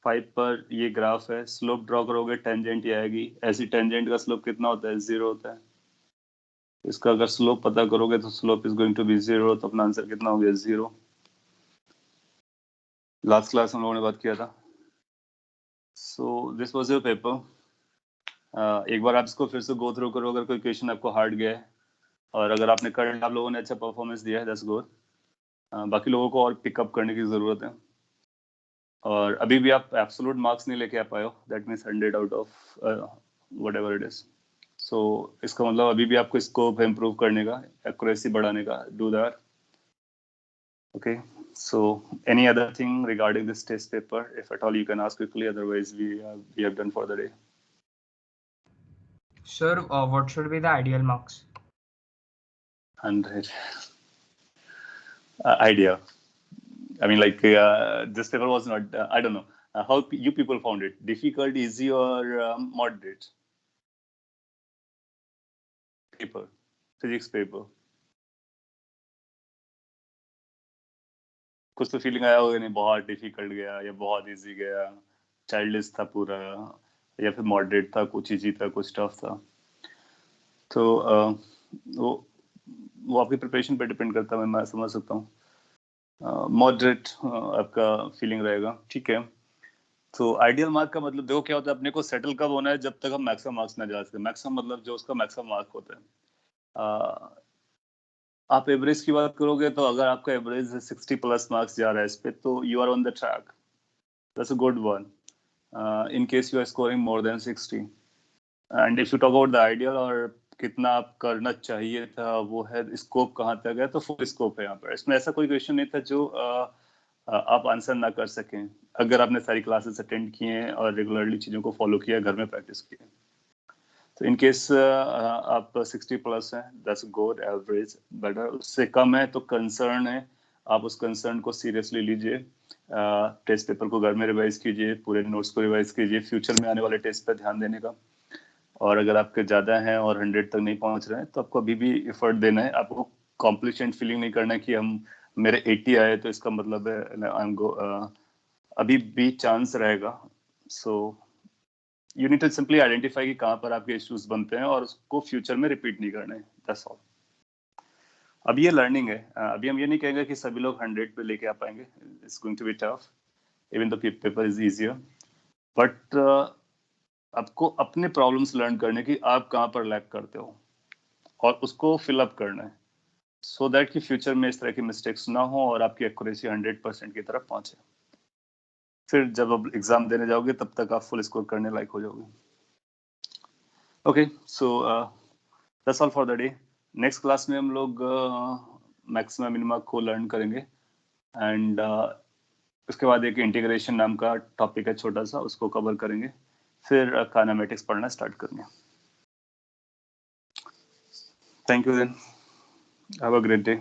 5 पर ये ग्राफ है, स्लोप ड्रॉ करोगे, टेंजेंट ही आएगी। ऐसी टेंजेंट का स्लोप कितना होता है, 0 होता है। इसका अगर स्लोप पता करोगे तो slope is going to be 0, तो अपना आंसर कितना हो गया, 0। लास्ट क्लास हम लोगों ने बात किया था। So this was your paper. एक बार आप इसको फिर से गो थ्रू करो, अगर कोई क्वेश्चन आपको हार्ड गया है, और अगर आपने कर, आप लोगों ने अच्छा परफॉर्मेंस दिया है, दैट्स गुड। बाकी लोगों को और पिकअप करने की ज़रूरत है। और अभी भी आप एब्सोल्यूट मार्क्स नहीं लेके आ पाए हो, that means 100 out of whatever it is. So इसका मतलब अभी भी आपको स्कोप है इम्प्रूव करने का, एक्यूरेसी बढ़ाने का। Do that, okay. So any other thing regarding this test paper, if at all, you can ask quickly, otherwise we have done for the day. Sir, what should be the ideal marks? 100. Idea. I mean, like this paper was not. I don't know how you people found it. Difficult, easy, or moderate? Paper, physics paper. कुछ तो फीलिंग आया होगा, नहीं बहुत डिफिकल्ट गया या बहुत इजी गया, चाइल्डिश था पूरा, या फिर मॉडरेट था, कुछ इजी था, कुछ टफ था। तो वो आपकी प्रिपरेशन पे डिपेंड करता है, मैं समझ सकता हूँ। मॉडरेट आपका फीलिंग रहेगा, ठीक है। तो आइडियल मार्क का मतलब देखो क्या होता है, अपने को सेटल कब होना है, जब तक हम मैक्सिमम मार्क्स ना जा सके। मैक्सिमम मतलब जो उसका मैक्सिमम मार्क होता है। आप एवरेज की बात करोगे तो अगर आपका एवरेज 60 प्लस मार्क्स जा रहा है इस पे, तो you are on the track, that's a good one. In case you are scoring more than 60, and if you talk about the ideal और कितना आप करना चाहिए था, वो है स्कोप कहाँ तक है, तो फुल स्कोप है यहाँ पर। इसमें ऐसा कोई क्वेश्चन नहीं था जो आप आंसर ना कर सकें, अगर आपने सारी क्लासेस अटेंड किए हैं और रेगुलरली चीज़ों को फॉलो किया, घर में प्रैक्टिस किया। तो इन केस आप 60 प्लस हैं, दैट्स गुड एवरेज। बेटर, उससे कम है तो कंसर्न है, आप उस कंसर्न को सीरियसली लीजिए, टेस्ट पेपर को घर में रिवाइज कीजिए, पूरे नोट्स को रिवाइज कीजिए, फ्यूचर में आने वाले टेस्ट पर ध्यान देने का। और अगर आपके ज़्यादा हैं और 100 तक नहीं पहुंच रहे हैं तो आपको अभी भी एफर्ट देना है। आपको कॉम्प्लिशेंट फीलिंग नहीं करना है कि हम मेरे 80 आए तो इसका मतलब है आई एम गो, अभी भी चांस रहेगा। So you need to simply identify कि कहाँ पर आपके इश्यूज बनते हैं और उसको फ्यूचर में रिपीट नहीं करना है, दैट्स ऑल। अब ये लर्निंग है, अभी हम ये नहीं कहेंगे कि सभी लोग 100 पे लेके आ पाएंगे, it's going to be tough even the paper is easier, but आपको अपने प्रॉब्लम्स लर्न करने की, आप कहाँ पर लैक करते हो और उसको फिल अप करना है, सो दैट कि फ्यूचर में इस तरह की मिस्टेक्स ना हो और आपकी एक्यूरेसी 100% की तरफ पहुंचे। फिर जब आप एग्जाम देने जाओगे तब तक आप फुल स्कोर करने लायक हो जाओगे। Okay, so that's all for the day. Next class में हम लोग मैक्सिमा मिनिमा को लर्न करेंगे एंड उसके बाद एक इंटीग्रेशन नाम का टॉपिक है छोटा सा, उसको कवर करेंगे, फिर काइनेमेटिक्स पढ़ना स्टार्ट करेंगे। Thank you then, have a great day.